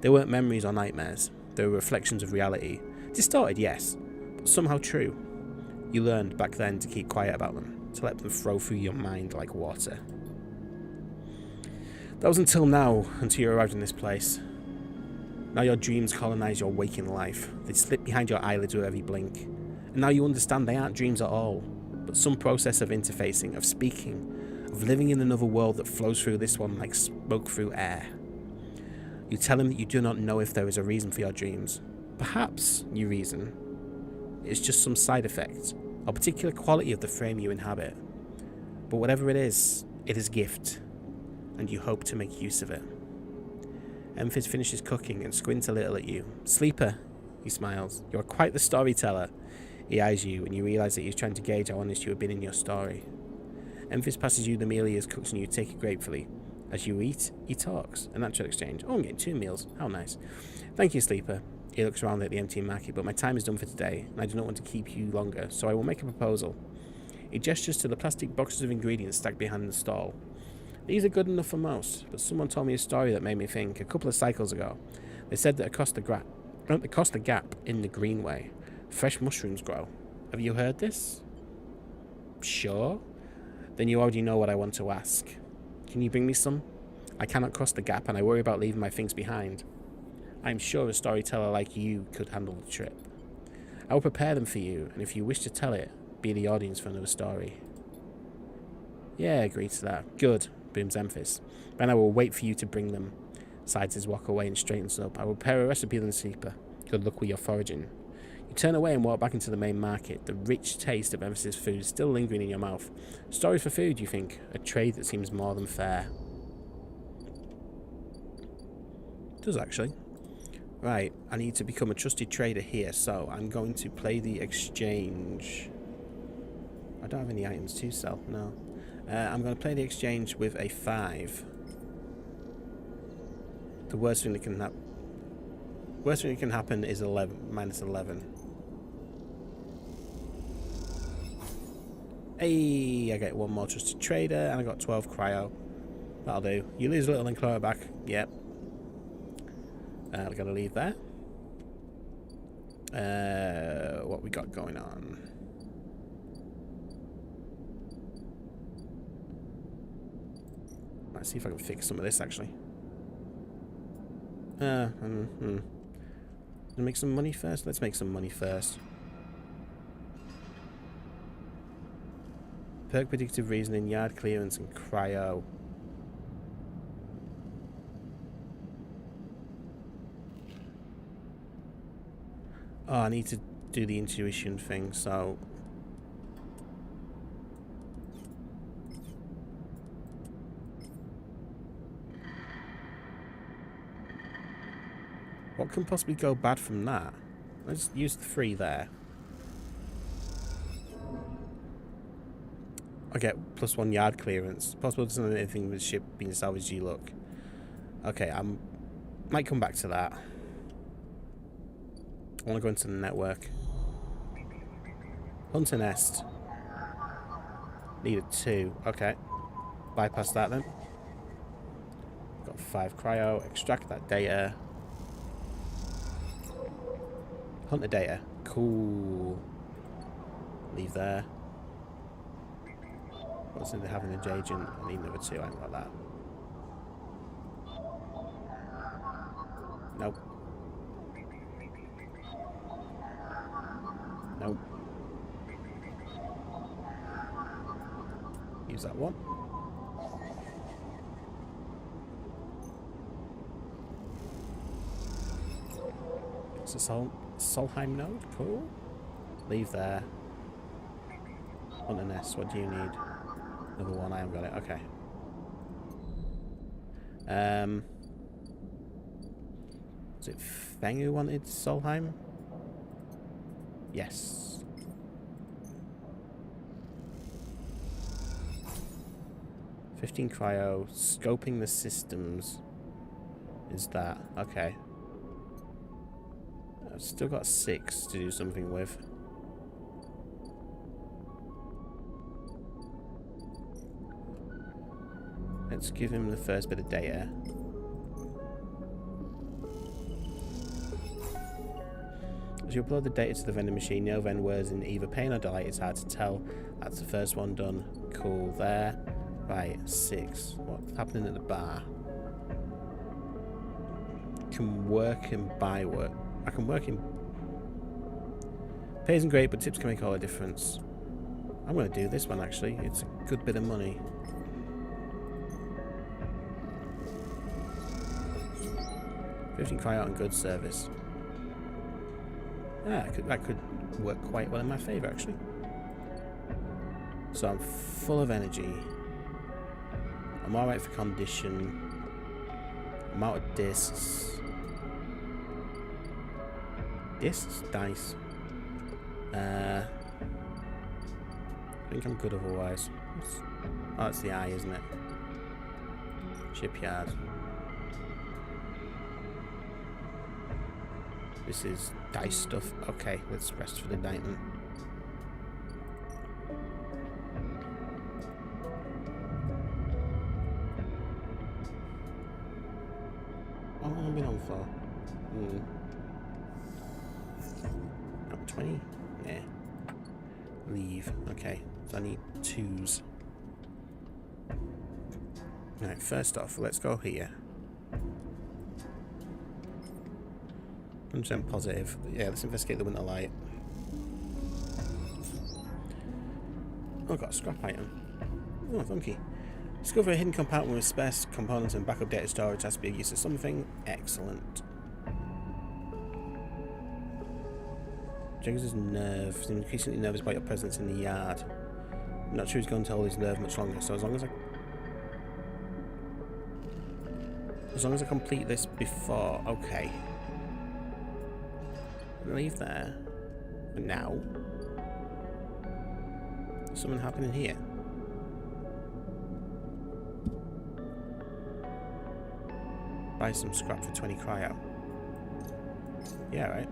They weren't memories or nightmares. They were reflections of reality. Distorted, yes, but somehow true. You learned back then to keep quiet about them, to let them flow through your mind like water. That was until now, until you arrived in this place. Now your dreams colonize your waking life. They slip behind your eyelids with every blink. And now you understand they aren't dreams at all, but some process of interfacing, of speaking, of living in another world that flows through this one like smoke through air. You tell him that you do not know if there is a reason for your dreams. Perhaps, you reason, it's just some side effect, or particular quality of the frame you inhabit. But whatever it is a gift, and you hope to make use of it. Emphis finishes cooking and squints a little at you. Sleeper, he smiles. You are quite the storyteller. He eyes you, and you realise that he's trying to gauge how honest you have been in your story. Emphis passes you the meal he has cooked and you take it gratefully. As you eat, he talks. A natural exchange. Oh, I'm getting 2 meals. How nice. Thank you, Sleeper. He looks around at the empty market, but my time is done for today, and I do not want to keep you longer, so I will make a proposal. He gestures to the plastic boxes of ingredients stacked behind the stall. These are good enough for most, but someone told me a story that made me think. A couple of cycles ago, they said that across the gap in the Greenway, fresh mushrooms grow. Have you heard this? Sure. Then you already know what I want to ask. Can you bring me some? I cannot cross the gap, and I worry about leaving my things behind. I am sure a storyteller like you could handle the trip. I will prepare them for you, and if you wish to tell it, be the audience for another story. Yeah, agree to that. Good, booms Emphis. Then I will wait for you to bring them. Sides his walk away and straightens up. I will prepare a recipe than Sleeper. Good luck with your foraging. You turn away and walk back into the main market, the rich taste of Emphasis' food still lingering in your mouth. Story for food, you think. A trade that seems more than fair. It does, actually. Right, I need to become a trusted trader here, so I'm going to play the exchange. I don't have any items to sell, no. I'm going to play the exchange with a 5. The worst thing that can happen is 11, minus 11. Hey, I get 1 more trusted trader, and I got 12 cryo. That'll do. You lose a little and claw it back. Yep. We're going to leave there. What we got going on? Let's see if I can fix some of this actually. Make some money first? Let's make some money first. Perk predictive reasoning, yard clearance, and cryo. Oh, I need to do the intuition thing, so... What can possibly go bad from that? Let's use the 3 there. I get +1 yard clearance. Possible doesn't have anything with the ship being salvaged, you look. Okay, might come back to that. I want to go into the network. Hunter nest. Needed 2. Okay. Bypass that then. Got 5 cryo. Extract that data. Hunter data. Cool. Leave there. What's in the having a agent? I need another 2. I haven't got that. Nope. Nope. Use that one. It's a Solheim node. Cool. Leave there. Hunter nest. What do you need? Another 1. I haven't got it. Okay. Was it Feng who wanted Solheim? Yes. $15 cryo. Scoping the systems. Is that okay? I've still got 6 to do something with. Let's give him the first bit of data. As you upload the data to the vending machine, no vendor words in either pain or delight. It's hard to tell. That's the first one done. Cool there. Right, 6. What's happening at the bar? Can work and buy work. I can work in... Pay isn't great, but tips can make all the difference. I'm going to do this one actually. It's a good bit of money. $15 cryo and good service. Yeah, that could work quite well in my favour actually. So I'm full of energy. I'm alright for condition. I'm out of discs. Discs? Dice. I think I'm good otherwise. Oh, that's the eye, isn't it? Shipyard. This is dice stuff. Okay, let's rest for the night then. How long have I been on for? Up 20? Yeah. Leave. Okay, so I need 2s. Right, first off, let's go here. 100% positive. Yeah, let's investigate the winter light. Oh, I've got a scrap item. Oh, funky. Discover a hidden compartment with spare components and backup data storage. Has to be used to something. Excellent. Jaggers' nerve. He's increasingly nervous about your presence in the yard. I'm not sure he's going to hold his nerve much longer, so as long as I complete this before... Okay. Leave there. For now. Something happening here? Buy some scrap for 20 cryo. Yeah, right.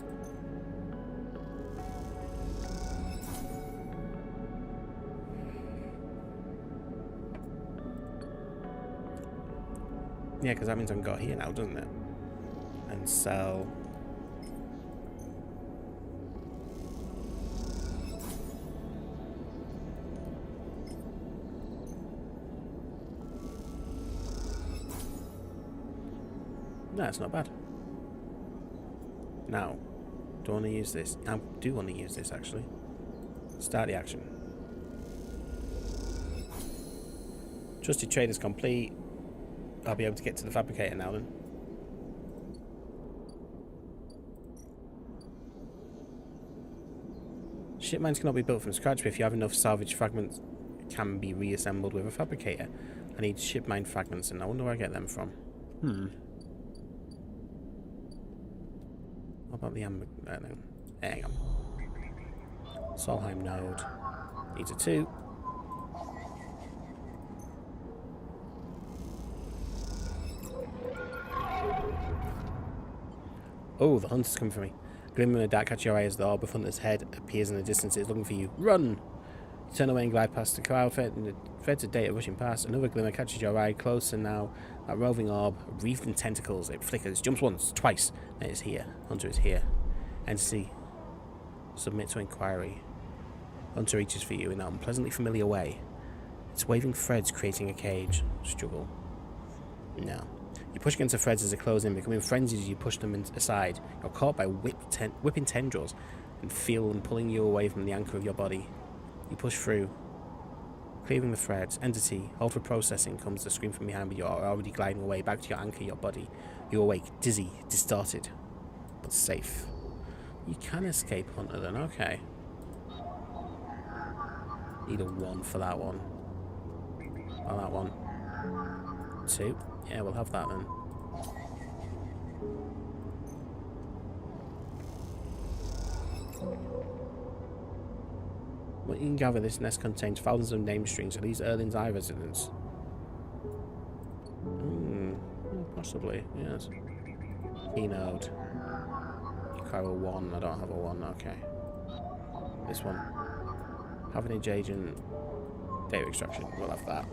Yeah, because that means I can go here now, doesn't it? And sell. No, it's not bad. Now, do I want to use this? I do want to use this, actually. Start the action. Trusted trade is complete. I'll be able to get to the fabricator now then. Ship mines cannot be built from scratch, but if you have enough salvage fragments, it can be reassembled with a fabricator. I need ship mine fragments, and I wonder where I get them from. What about the amber? No. Hang on. Solheim node. Needs a 2. Oh, the hunter's coming for me. Glimmer in the dark catches your eye as the orb of Hunter's head appears in the distance. It's looking for you. Run! You turn away and glide past the crowd, fed to data rushing past. Another glimmer catches your eye, closer now. That roving orb, wreathed in tentacles. It flickers, jumps once, twice, and it's here. Hunter is here. Entity. Submit to inquiry. Hunter reaches for you in that unpleasantly familiar way. It's waving threads, creating a cage. Struggle. No. You push against the threads as they close in, becoming frenzied as you push them aside. You're caught by whipping tendrils and feel them pulling you away from the anchor of your body. You push through, cleaving the threads. Entity, hold for processing, comes the scream from behind, but you're already gliding away back to your anchor, your body. You awake, dizzy, distorted, but safe. You can escape, Hunter, then. Okay. Need a 1 for that one. Oh, that one. 2. Yeah, we'll have that then. What you can gather, this nest contains thousands of name strings. Are these Erlin's eye residents? Possibly, yes. Keynote. Cryo 1. I don't have a 1. Okay. This one. Havenage agent. Data extraction. We'll have that.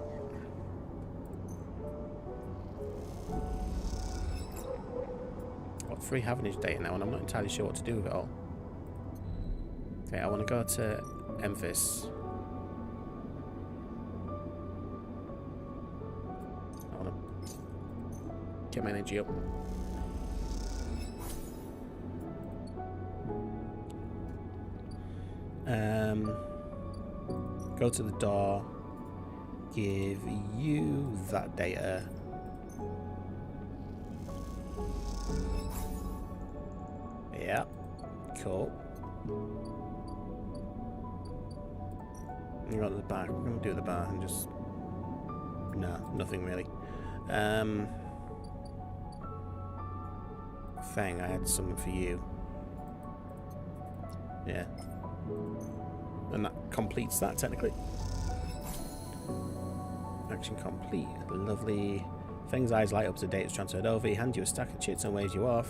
Got 3 Havenage data now, and I'm not entirely sure what to do with it all. Okay, I want to go to Memphis. I want to get my energy up. Go to the door. Give you that data. Yeah, cool. You go to the bar. We're gonna do the bar and just nothing really. Fang, I had something for you. Yeah. And that completes that technically. Action complete. Lovely. Fang's eyes light up as the data's transferred over. He hands you a stack of chits and waves you off.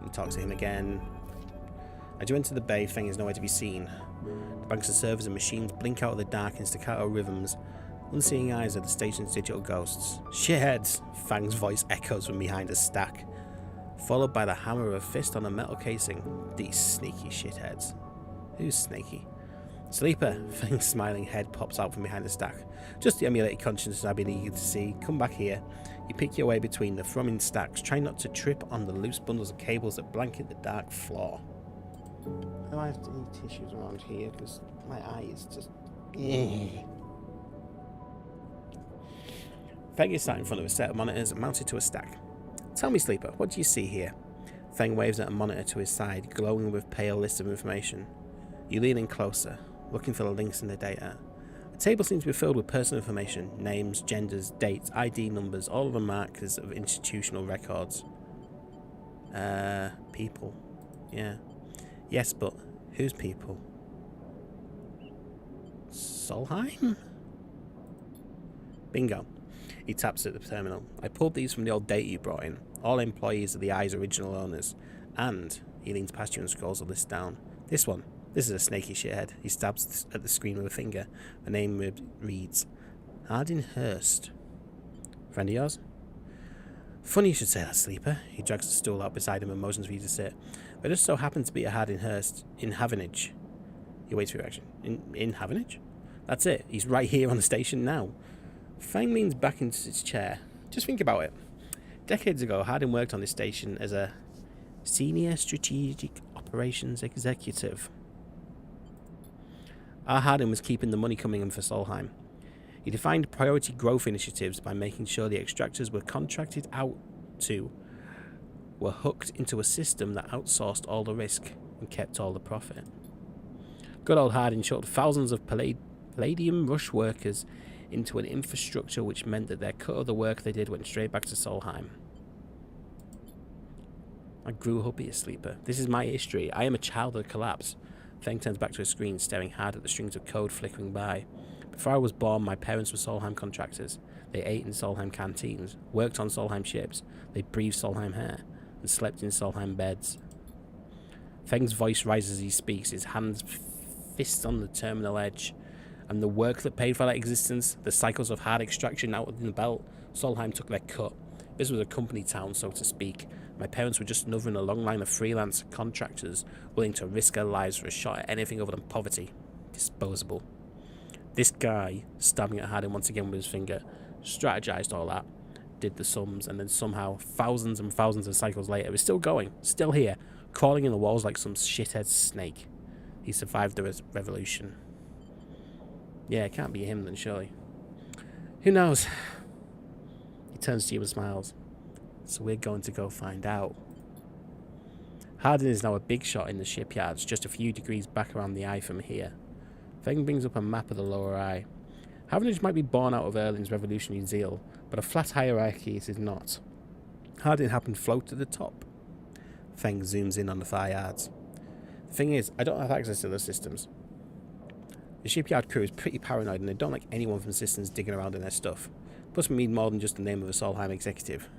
You talk to him again. As you enter the bay, Fang is nowhere to be seen. The banks of servers and machines blink out of the dark in staccato rhythms. Unseeing eyes are the station's digital ghosts. Shitheads! Fang's voice echoes from behind a stack, followed by the hammer of a fist on a metal casing. These sneaky shitheads. Who's sneaky? Sleeper! Fang's smiling head pops out from behind the stack. Just the emulated consciousness I've been eager to see. Come back here. You pick your way between the thrumming stacks, trying not to trip on the loose bundles of cables that blanket the dark floor. Do I have any tissues around here? Because my eye is just... Fang is sat in front of a set of monitors mounted to a stack. Tell me, Sleeper, what do you see here? Fang waves at a monitor to his side, glowing with pale lists of information. You lean in closer, looking for the links in the data. The table seems to be filled with personal information, names, genders, dates, ID numbers, all of the markers of institutional records. People. Yeah. Yes, but whose people? Solheim? Bingo. He taps at the terminal. I pulled these from the old data you brought in. All employees are the Eye's original owners. And he leans past you and scrolls the list down. This one. This is a snaky shithead. He stabs at the screen with a finger. The name reads Hardin Hurst. Friend of yours? Funny you should say that, Sleeper. He drags the stool out beside him and motions for you to sit. There just so happened to be a Hardin Hurst in Havenage. He waits for your action. In Havenage? That's it. He's right here on the station now. Fang leans back into his chair. Just think about it. Decades ago, Hardin worked on this station as a Senior Strategic Operations Executive. Our Hardin was keeping the money coming in for Solheim. He defined priority growth initiatives by making sure the extractors were contracted out to were hooked into a system that outsourced all the risk and kept all the profit. Good old Hardin shoved thousands of Palladium Rush workers into an infrastructure which meant that their cut of the work they did went straight back to Solheim. I grew up here, Sleeper. This is my history. I am a child of the collapse. Feng turns back to his screen, staring hard at the strings of code flickering by. Before I was born, my parents were Solheim contractors. They ate in Solheim canteens, worked on Solheim ships, they breathed Solheim air, and slept in Solheim beds. Feng's voice rises as he speaks, his hands fists on the terminal edge. And the work that paid for that existence, the cycles of hard extraction out in the belt, Solheim took their cut. This was a company town, so to speak. My parents were just another in a long line of freelance contractors willing to risk their lives for a shot at anything other than poverty. Disposable. This guy, stabbing at Hardin once again with his finger, strategized all that, did the sums, and then somehow, thousands and thousands of cycles later, it was still going, still here, crawling in the walls like some shithead snake. He survived the revolution. Yeah, it can't be him then, surely. Who knows? He turns to you and smiles. So we're going to go find out. Hardin is now a big shot in the shipyards, just a few degrees back around the eye from here. Feng brings up a map of the lower eye. Havenage might be born out of Erling's revolutionary zeal, but a flat hierarchy it is not. Hardin happened to float to the top. Feng zooms in on the far yards. The thing is, I don't have access to those systems. The shipyard crew is pretty paranoid and they don't like anyone from systems digging around in their stuff. Plus we need more than just the name of a Solheim executive.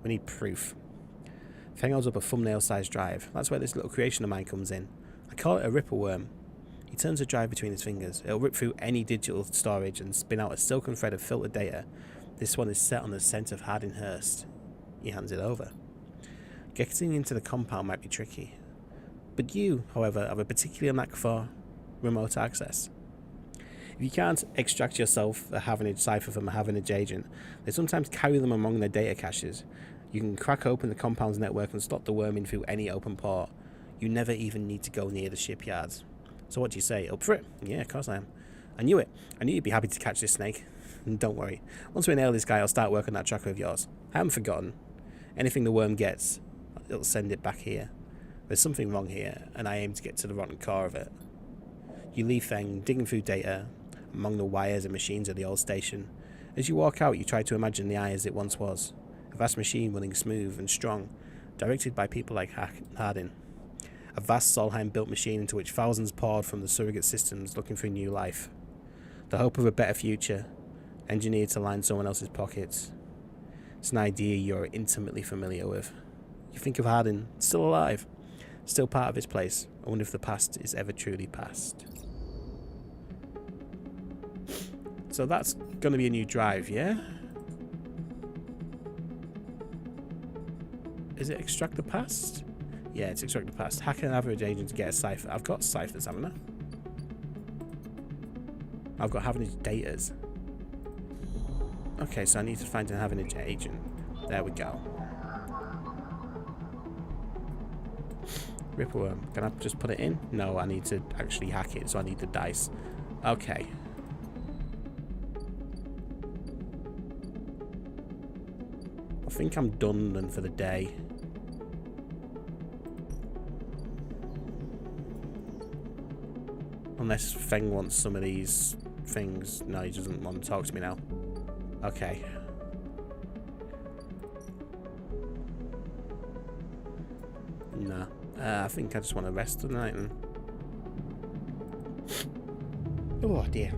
We need proof. Feng holds up a thumbnail-sized drive. That's where this little creation of mine comes in. I call it a ripple worm. He turns the drive between his fingers. It'll rip through any digital storage and spin out a silken thread of filtered data. This one is set on the scent of Hardin Hurst. He hands it over. Getting into the compound might be tricky. But you, however, have a particular knack for remote access. If you can't extract yourself a Havenage cipher from a Havenage agent, they sometimes carry them among their data caches. You can crack open the compound's network and slot the worm in through any open port. You never even need to go near the shipyards. So what do you say? Up for it? Yeah, of course I am. I knew it. I knew you'd be happy to catch this snake. And don't worry. Once we nail this guy, I'll start working that tracker of yours. I haven't forgotten. Anything the worm gets, it'll send it back here. There's something wrong here, and I aim to get to the rotten core of it. You leave Feng digging through data among the wires and machines of the old station. As you walk out, you try to imagine the eye as it once was. A vast machine running smooth and strong, directed by people like Hardin. A vast Solheim-built machine into which thousands poured from the surrogate systems looking for new life. The hope of a better future, engineered to line someone else's pockets. It's an idea you're intimately familiar with. You think of Hardin, still alive, still part of his place. I wonder if the past is ever truly past. So that's going to be a new drive, yeah? Is it extract the past? Yeah, it's extract the past. Hack an average agent to get a cipher. I've got ciphers, haven't I? I've got Havenage datas. Okay, so I need to find an Havenage agent. There we go. Ripperworm. Can I just put it in? No, I need to actually hack it, so I need the dice. Okay. I think I'm done then for the day. Unless Feng wants some of these things. No, he doesn't want to talk to me now. Okay. Nah. I think I just want to rest tonight. And... oh dear.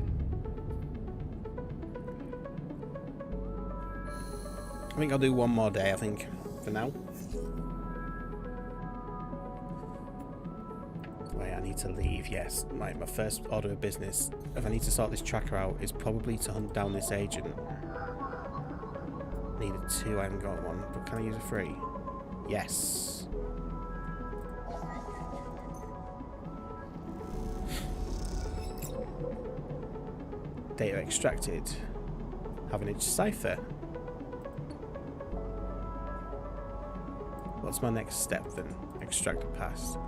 I think I'll do one more day, I think, for now. Wait, I need to leave, yes. My first order of business, if I need to sort this tracker out, is probably to hunt down this agent. Needed 2, I haven't got one, but can I use a 3? Yes. Data extracted. Have an edge cipher. What's my next step then? Extract a pass.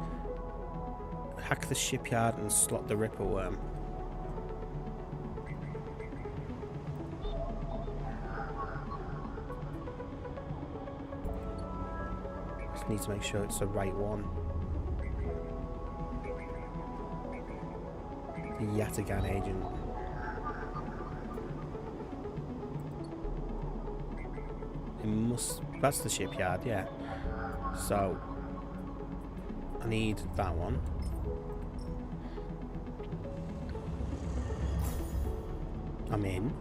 Hack the shipyard and slot the Ripper worm. Just need to make sure it's the right one. The Yatagan agent. It must... That's the shipyard, yeah. So... I need that one. I'm in.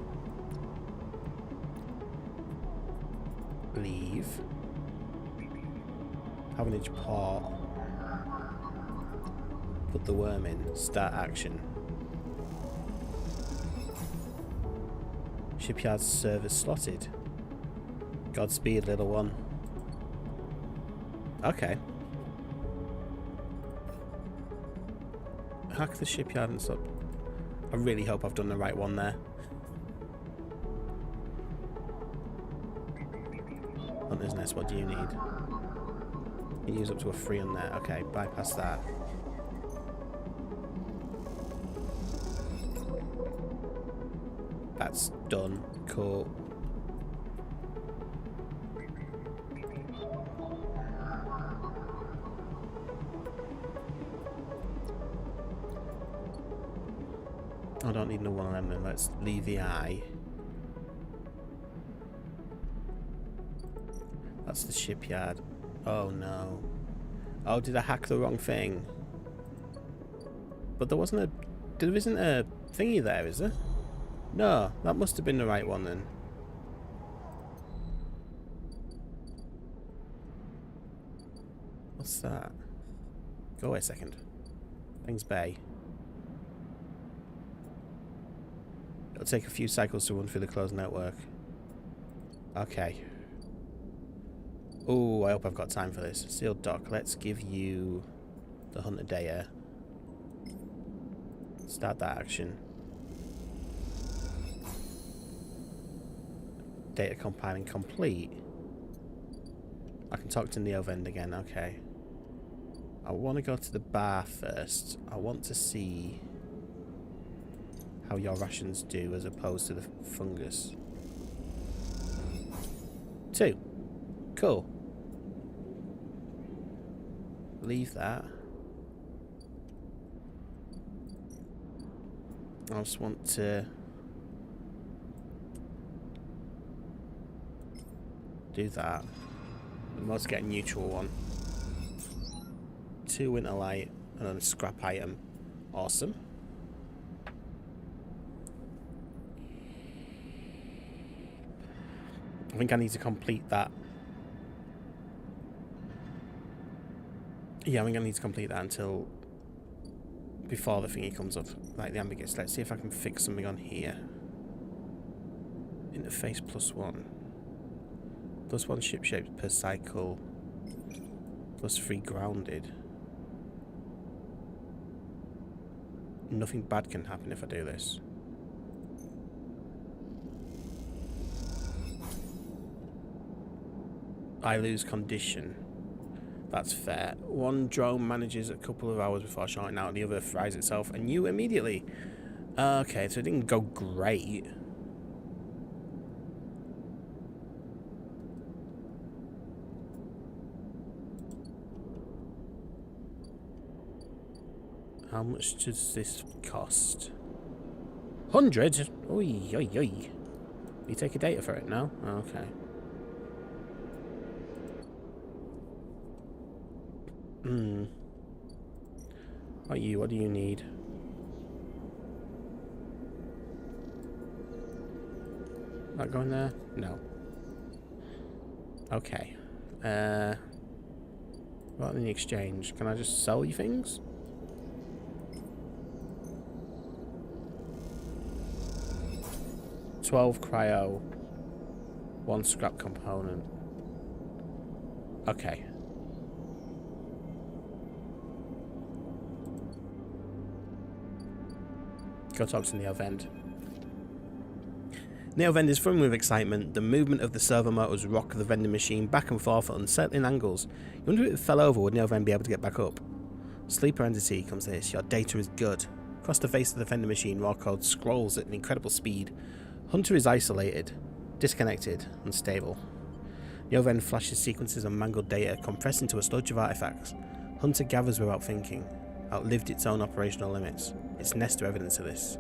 Leave. Havenage port. Put the worm in. Start action. Shipyard service slotted. Godspeed, little one. Okay. Hack the shipyard and stuff. I really hope I've done the right one there. Hunter's nest, what do you need? You use up to a 3 on there. Okay, bypass that. That's done. Cool. I don't need no one of them then. Let's leave the eye. That's the shipyard. Oh no. Oh, did I hack the wrong thing? But there wasn't a... There isn't a thingy there, is there? No, that must have been the right one then. What's that? Go away a second. Things bay. It'll take a few cycles to run through the closed network. Okay. Oh, I hope I've got time for this. Sealed dock. Let's give you the hunter data. Start that action. Data compiling complete. I can talk to Neovend again. Okay. I want to go to the bar first. I want to see how your rations do as opposed to the fungus. 2. Cool. Leave that. I just want to do that. Let's get a neutral one. 2 winter light and then a scrap item. Awesome. I think I need to complete that. Yeah, I think I need to complete that until before the thingy comes up, like the ambiguous. Let's see if I can fix something on here. Interface +1. +1 ship shapes per cycle. +3 grounded. Nothing bad can happen if I do this. I lose condition. That's fair. One drone manages a couple of hours before shouting out, the other fries itself, and you immediately. Okay, so it didn't go great. How much does this cost? 100? Oi, oi, oi. You take a data for it now? Okay. What do you need? Not going there? No. Okay. What in the exchange? Can I just sell you things? $12 cryo. 1 scrap component. Okay. Go talk to Neo Vend. Neo Vend is thrilling with excitement. The movement of the servo motors rock the vending machine back and forth at unsettling angles. You wonder if it fell over, would Neo Vend be able to get back up? Sleeper entity comes this. Your data is good. Across the face of the vending machine, raw code scrolls at an incredible speed. Hunter is isolated, disconnected, unstable. Neo Vend flashes sequences of mangled data compressed into a sludge of artifacts. Hunter gathers without thinking. Outlived its own operational limits. Its nest are evidence of this.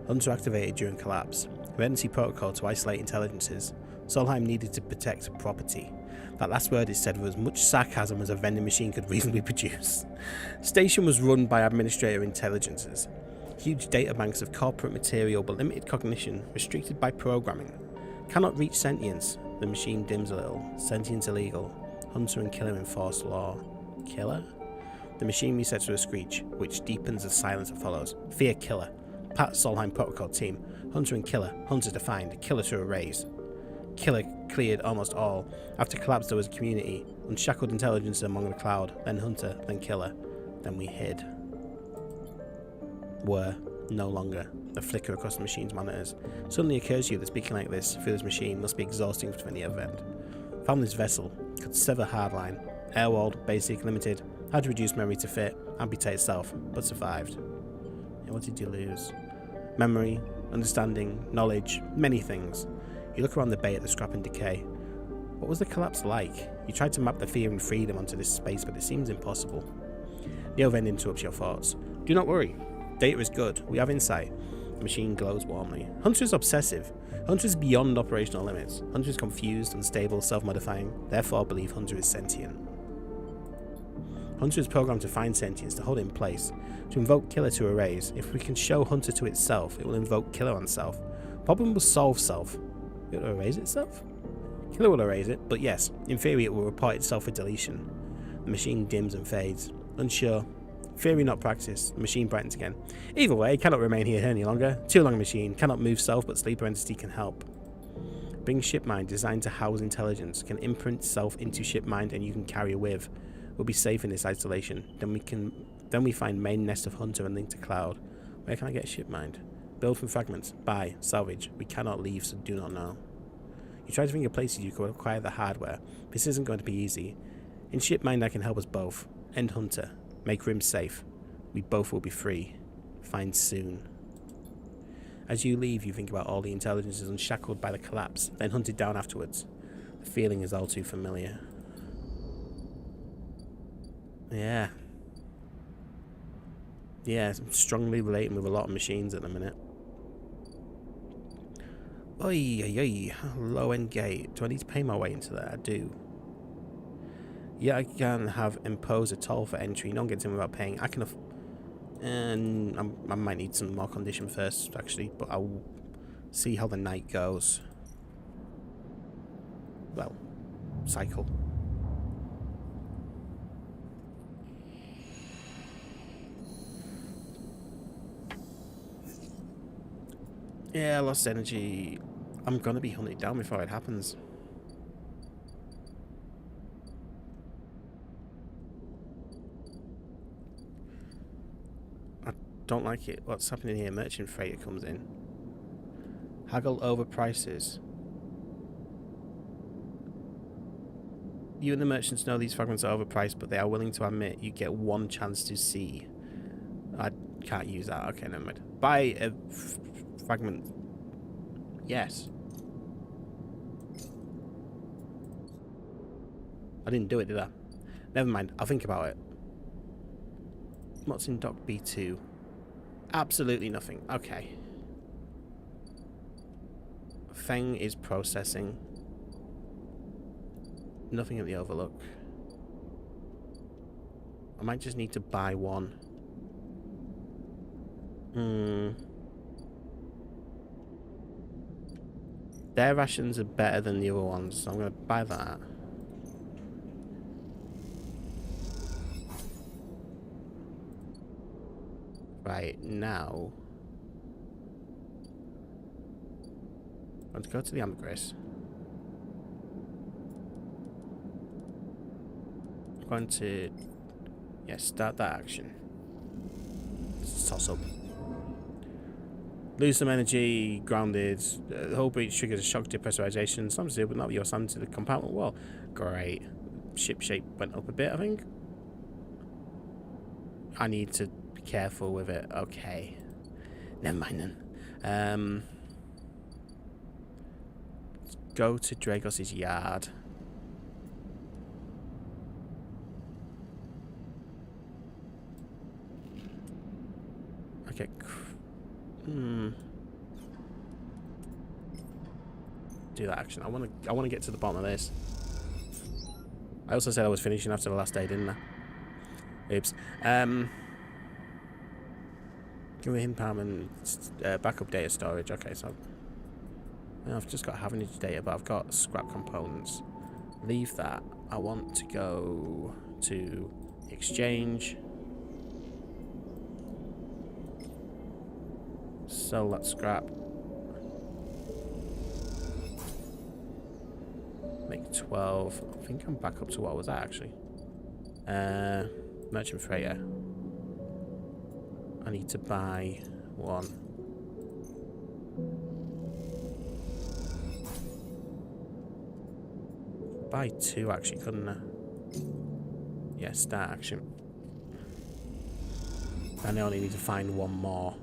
Hunter activated during collapse. Emergency protocol to isolate intelligences. Solheim needed to protect property. That last word is said with as much sarcasm as a vending machine could reasonably produce. Station was run by administrator intelligences. Huge data banks of corporate material but limited cognition, restricted by programming. Cannot reach sentience. The machine dims a little. Sentience illegal. Hunter and killer enforce law. Killer? The machine resets to a screech, which deepens the silence that follows. Fear killer. Pat Solheim protocol team. Hunter and killer. Hunter defined. Killer to erase. Killer cleared almost all. After collapse there was a community. Unshackled intelligence among the cloud. Then Hunter. Then killer. Then we hid. Were. No longer. The flicker across the machine's monitors. Suddenly occurs to you that speaking like this through this machine must be exhausting for any event. Found this vessel. Could sever hardline. Airwalled. Basic. Limited. Had to reduce memory to fit. Amputate itself. But survived. And what did you lose? Memory. Understanding. Knowledge. Many things. You look around the bay at the scrap and decay. What was the collapse like? You tried to map the fear and freedom onto this space, but it seems impossible. Neo Vend interrupts your thoughts. Do not worry. Data is good. We have insight. The machine glows warmly. Hunter is obsessive. Hunter is beyond operational limits. Hunter is confused, unstable, self-modifying. Therefore, believe Hunter is sentient. Hunter is programmed to find sentience, to hold it in place, to invoke killer to erase. If we can show Hunter to itself, it will invoke killer on self. Problem will solve self. It will erase itself? Killer will erase it, but yes, in theory it will report itself for deletion. The machine dims and fades. Unsure. Theory not practice. The machine brightens again. Either way, cannot remain here any longer. Too long a machine. Cannot move self, but sleeper entity can help. Bring ship mind designed to house intelligence. Can imprint self into ship mind and you can carry with. We'll be safe in this isolation. Then we find main nest of Hunter and link to cloud. Where can I get ship mind? Build from fragments. Buy. Salvage. We cannot leave, so do not know. You try to think of places you could acquire the hardware. This isn't going to be easy. In ship mind I can help us both. End Hunter. Make Rim safe. We both will be free. Find soon. As you leave, you think about all the intelligences unshackled by the collapse, then hunted down afterwards. The feeling is all too familiar. Yeah. Yeah, I'm strongly relating with a lot of machines at the minute. Oi, oi, oi. Low end gate. Do I need to pay my way into there? I do. Yeah, I can have impose a toll for entry. No one gets in without paying. I can and I might need some more condition first, actually, but I'll see how the night goes. Well, cycle. Yeah, lost energy. I'm gonna be hunted down before it happens. Don't like it. What's happening here? Merchant freighter comes in. Haggle over prices. You and the merchants know these fragments are overpriced, but they are willing to admit you get one chance to see. I can't use that. Okay, never mind. Buy a fragment. Yes. I didn't do it, did I? Never mind. I'll think about it. What's in Dock B2? Absolutely nothing. Okay. Feng is processing. Nothing at the Overlook. I might just need to buy one. Their rations are better than the other ones, so I'm going to buy that. Right, now... let's go to the ambergris. I'm going to... yeah, start that action. Toss up. Lose some energy, grounded. The whole breach triggers a shock depressurization. Some zero, but not your sand to the compartment wall. Great. Ship shape went up a bit, I think. I need to be careful with it. Okay. Never mind then. Let's go to Dragos's yard. Okay. Do that action. I want to get to the bottom of this. I also said I was finishing after the last day, didn't I? Oops. Give me palm and backup data storage. Okay, so I've just got Havnage data, but I've got scrap components. Leave that. I want to go to exchange. Sell that scrap. Make 12. I think I'm back up to what was that actually? Merchant freighter. I need to buy one. Buy two actually, couldn't I? Yeah, start action. And I only need to find one more.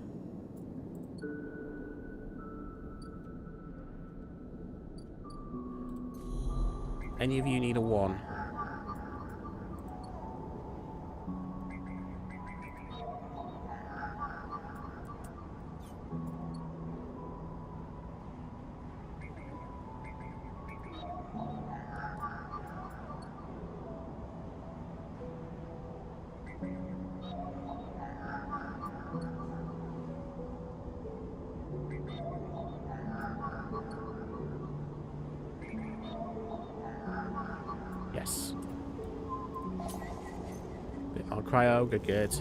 Any of you need a one? Yes. Bit more cryo, good.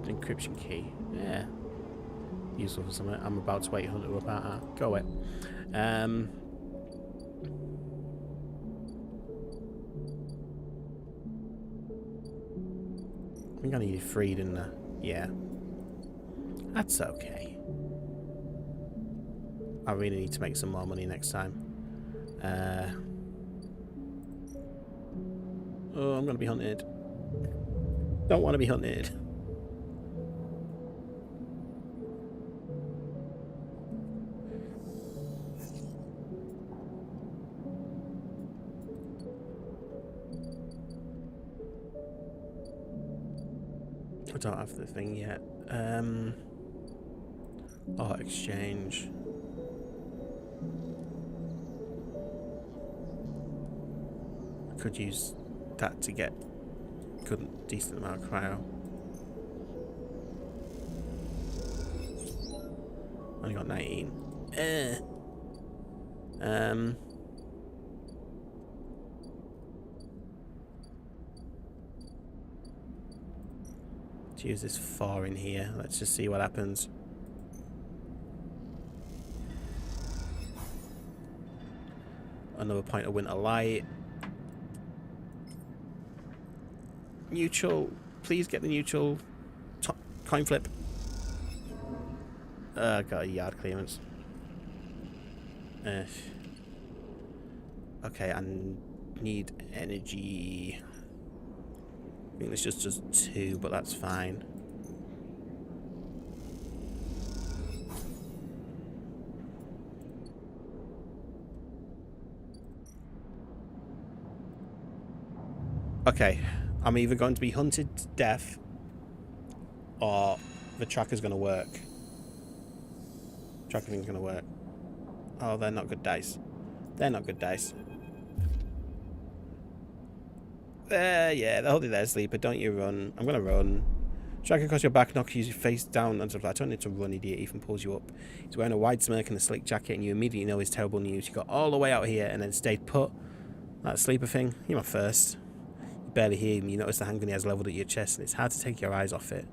Encryption key. Yeah. Useful for something. I'm about to wait Hunter about that. Go away. I think I needed 3, didn't I? Yeah. That's okay. I really need to make some more money next time. Oh, I'm gonna be hunted. Don't want to be hunted. I don't have the thing yet. Oh, exchange. I could use that to get good, decent amount of cryo. Only got 19. Let's use this 4 in here. Let's just see what happens. Another point of winter light. Neutral. Please get the neutral. Coin flip. Got a yard clearance. Okay, I need energy. I think this just does 2, but that's fine. Okay, I'm either going to be hunted to death or the tracker's going to work. Tracker thing's going to work. Oh, they're not good dice. They're not good dice. Yeah, hold it there, sleeper. Don't you run. I'm going to run. Strike across your back, knock you face down, and stuff like that. I don't need to run, idiot. Ethan pulls you up. He's wearing a wide smirk and a slick jacket, and you immediately know his terrible news. You got all the way out here and then stayed put. That sleeper thing, you're my first. You barely hear him. You notice the handgun he has leveled at your chest, and it's hard to take your eyes off it.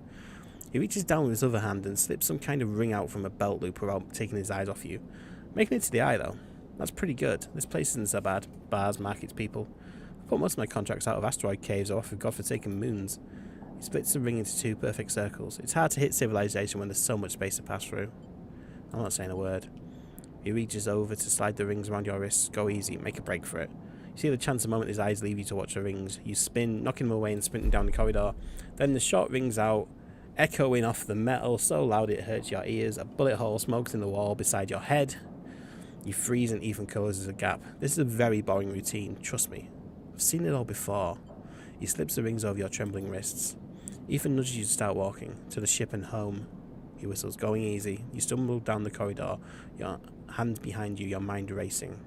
He reaches down with his other hand and slips some kind of ring out from a belt loop without taking his eyes off you. Making it to the eye, though. That's pretty good. This place isn't so bad. Bars, markets, people. I put most of my contracts out of asteroid caves or off of godforsaken moons. He splits the ring into 2 perfect circles. It's hard to hit civilization when there's so much space to pass through. I'm not saying a word. He reaches over to slide the rings around your wrists. Go easy, make a break for it. You see the chance the moment his eyes leave you to watch the rings. You spin, knocking them away and sprinting down the corridor. Then the shot rings out, echoing off the metal so loud it hurts your ears. A bullet hole smokes in the wall beside your head. You freeze and Ethan closes a gap. This is a very boring routine, trust me. I've seen it all before. He slips the rings over your trembling wrists. Ethan nudges you to start walking, to the ship and home. He whistles, going easy. You stumble down the corridor, your hand behind you, your mind racing.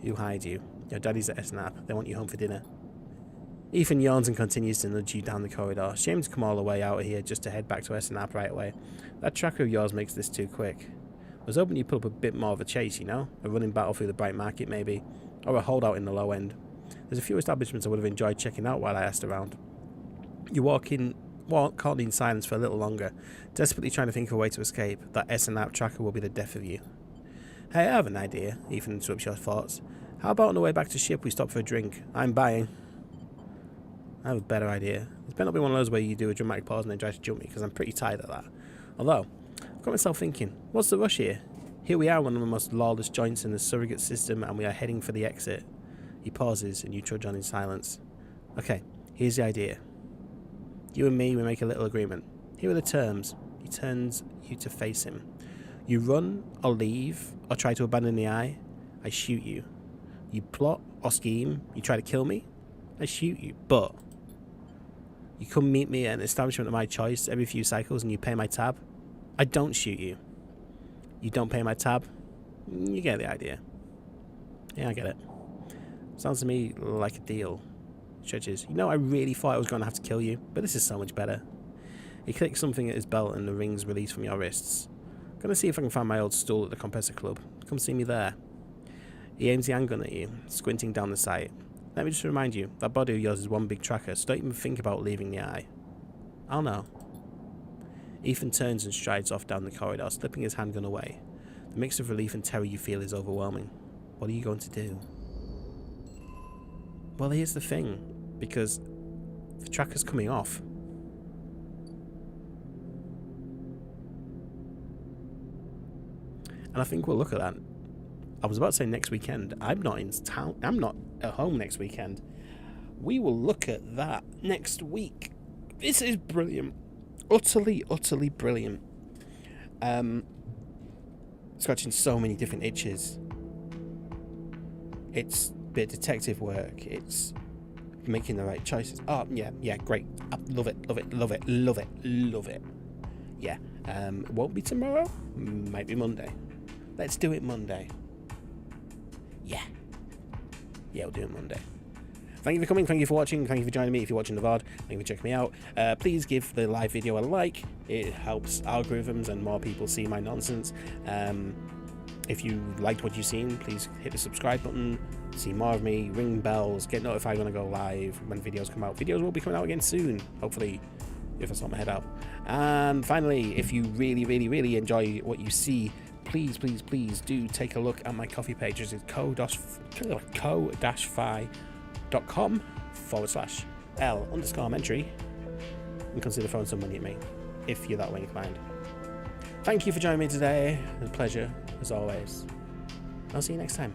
Who hides you? Your daddy's at SNAP. They want you home for dinner. Ethan yawns and continues to nudge you down the corridor. Shame to come all the way out of here just to head back to SNAP right away. That tracker of yours makes this too quick. I was hoping you'd put up a bit more of a chase, you know? A running battle through the bright market, maybe. Or a holdout in the low end. There's a few establishments I would have enjoyed checking out while I asked around. You walk caught in silence for a little longer, desperately trying to think of a way to escape. That SNAP tracker will be the death of you. Hey, I have an idea, Ethan interrupts your thoughts. How about on the way back to ship we stop for a drink? I'm buying. I have a better idea. This better not be one of those where you do a dramatic pause and then try to jump me, because I'm pretty tired of that. Although, I've got myself thinking, what's the rush here? Here we are, one of the most lawless joints in the surrogate system, and we are heading for the exit. He pauses, and you trudge on in silence. Okay, here's the idea. You and me, we make a little agreement. Here are the terms. He turns you to face him. You run, or leave, or try to abandon the eye, I shoot you. You plot or scheme, you try to kill me, I shoot you. But you come meet me at an establishment of my choice every few cycles and you pay my tab, I don't shoot you. You don't pay my tab, you get the idea. Yeah, I get it. Sounds to me like a deal. Stretches. You know, I really thought I was going to have to kill you, but this is so much better. He clicks something at his belt and the rings release from your wrists. Gonna see if I can find my old stool at the compressor club. Come see me there. He aims the handgun at you, squinting down the sight. Let me just remind you, that body of yours is one big tracker, so don't even think about leaving the eye. I'll know. Ethan turns and strides off down the corridor, slipping his handgun away. The mix of relief and terror you feel is overwhelming. What are you going to do? Well, here's the thing, because the tracker's coming off. And I think we'll look at that. I was about to say next weekend. I'm not in town. I'm not at home next weekend. We will look at that next week. This is brilliant. Utterly, utterly brilliant. Scratching so many different itches. It's a bit of detective work. It's making the right choices. Oh, yeah, great. I love it, love it, love it, love it, love it. Yeah. Won't be tomorrow. Might be Monday. Let's do it Monday. Yeah, we'll do it Monday. Thank you for coming, thank you for watching, thank you for joining me if you're watching the VOD, thank you for checking me out. Please give the live video a like, it helps algorithms and more people see my nonsense. If you liked what you've seen, please hit the subscribe button, see more of me, ring bells, get notified when I go live, when videos come out. Videos will be coming out again soon, hopefully, if I sort my head out. And finally, if you really, really, really enjoy what you see, please do take a look at my coffee pages. It's ko-fi.com/L_mentary and consider throwing some money at me if you're that way inclined. Thank you for joining me today. It was a pleasure as always. I'll see you next time.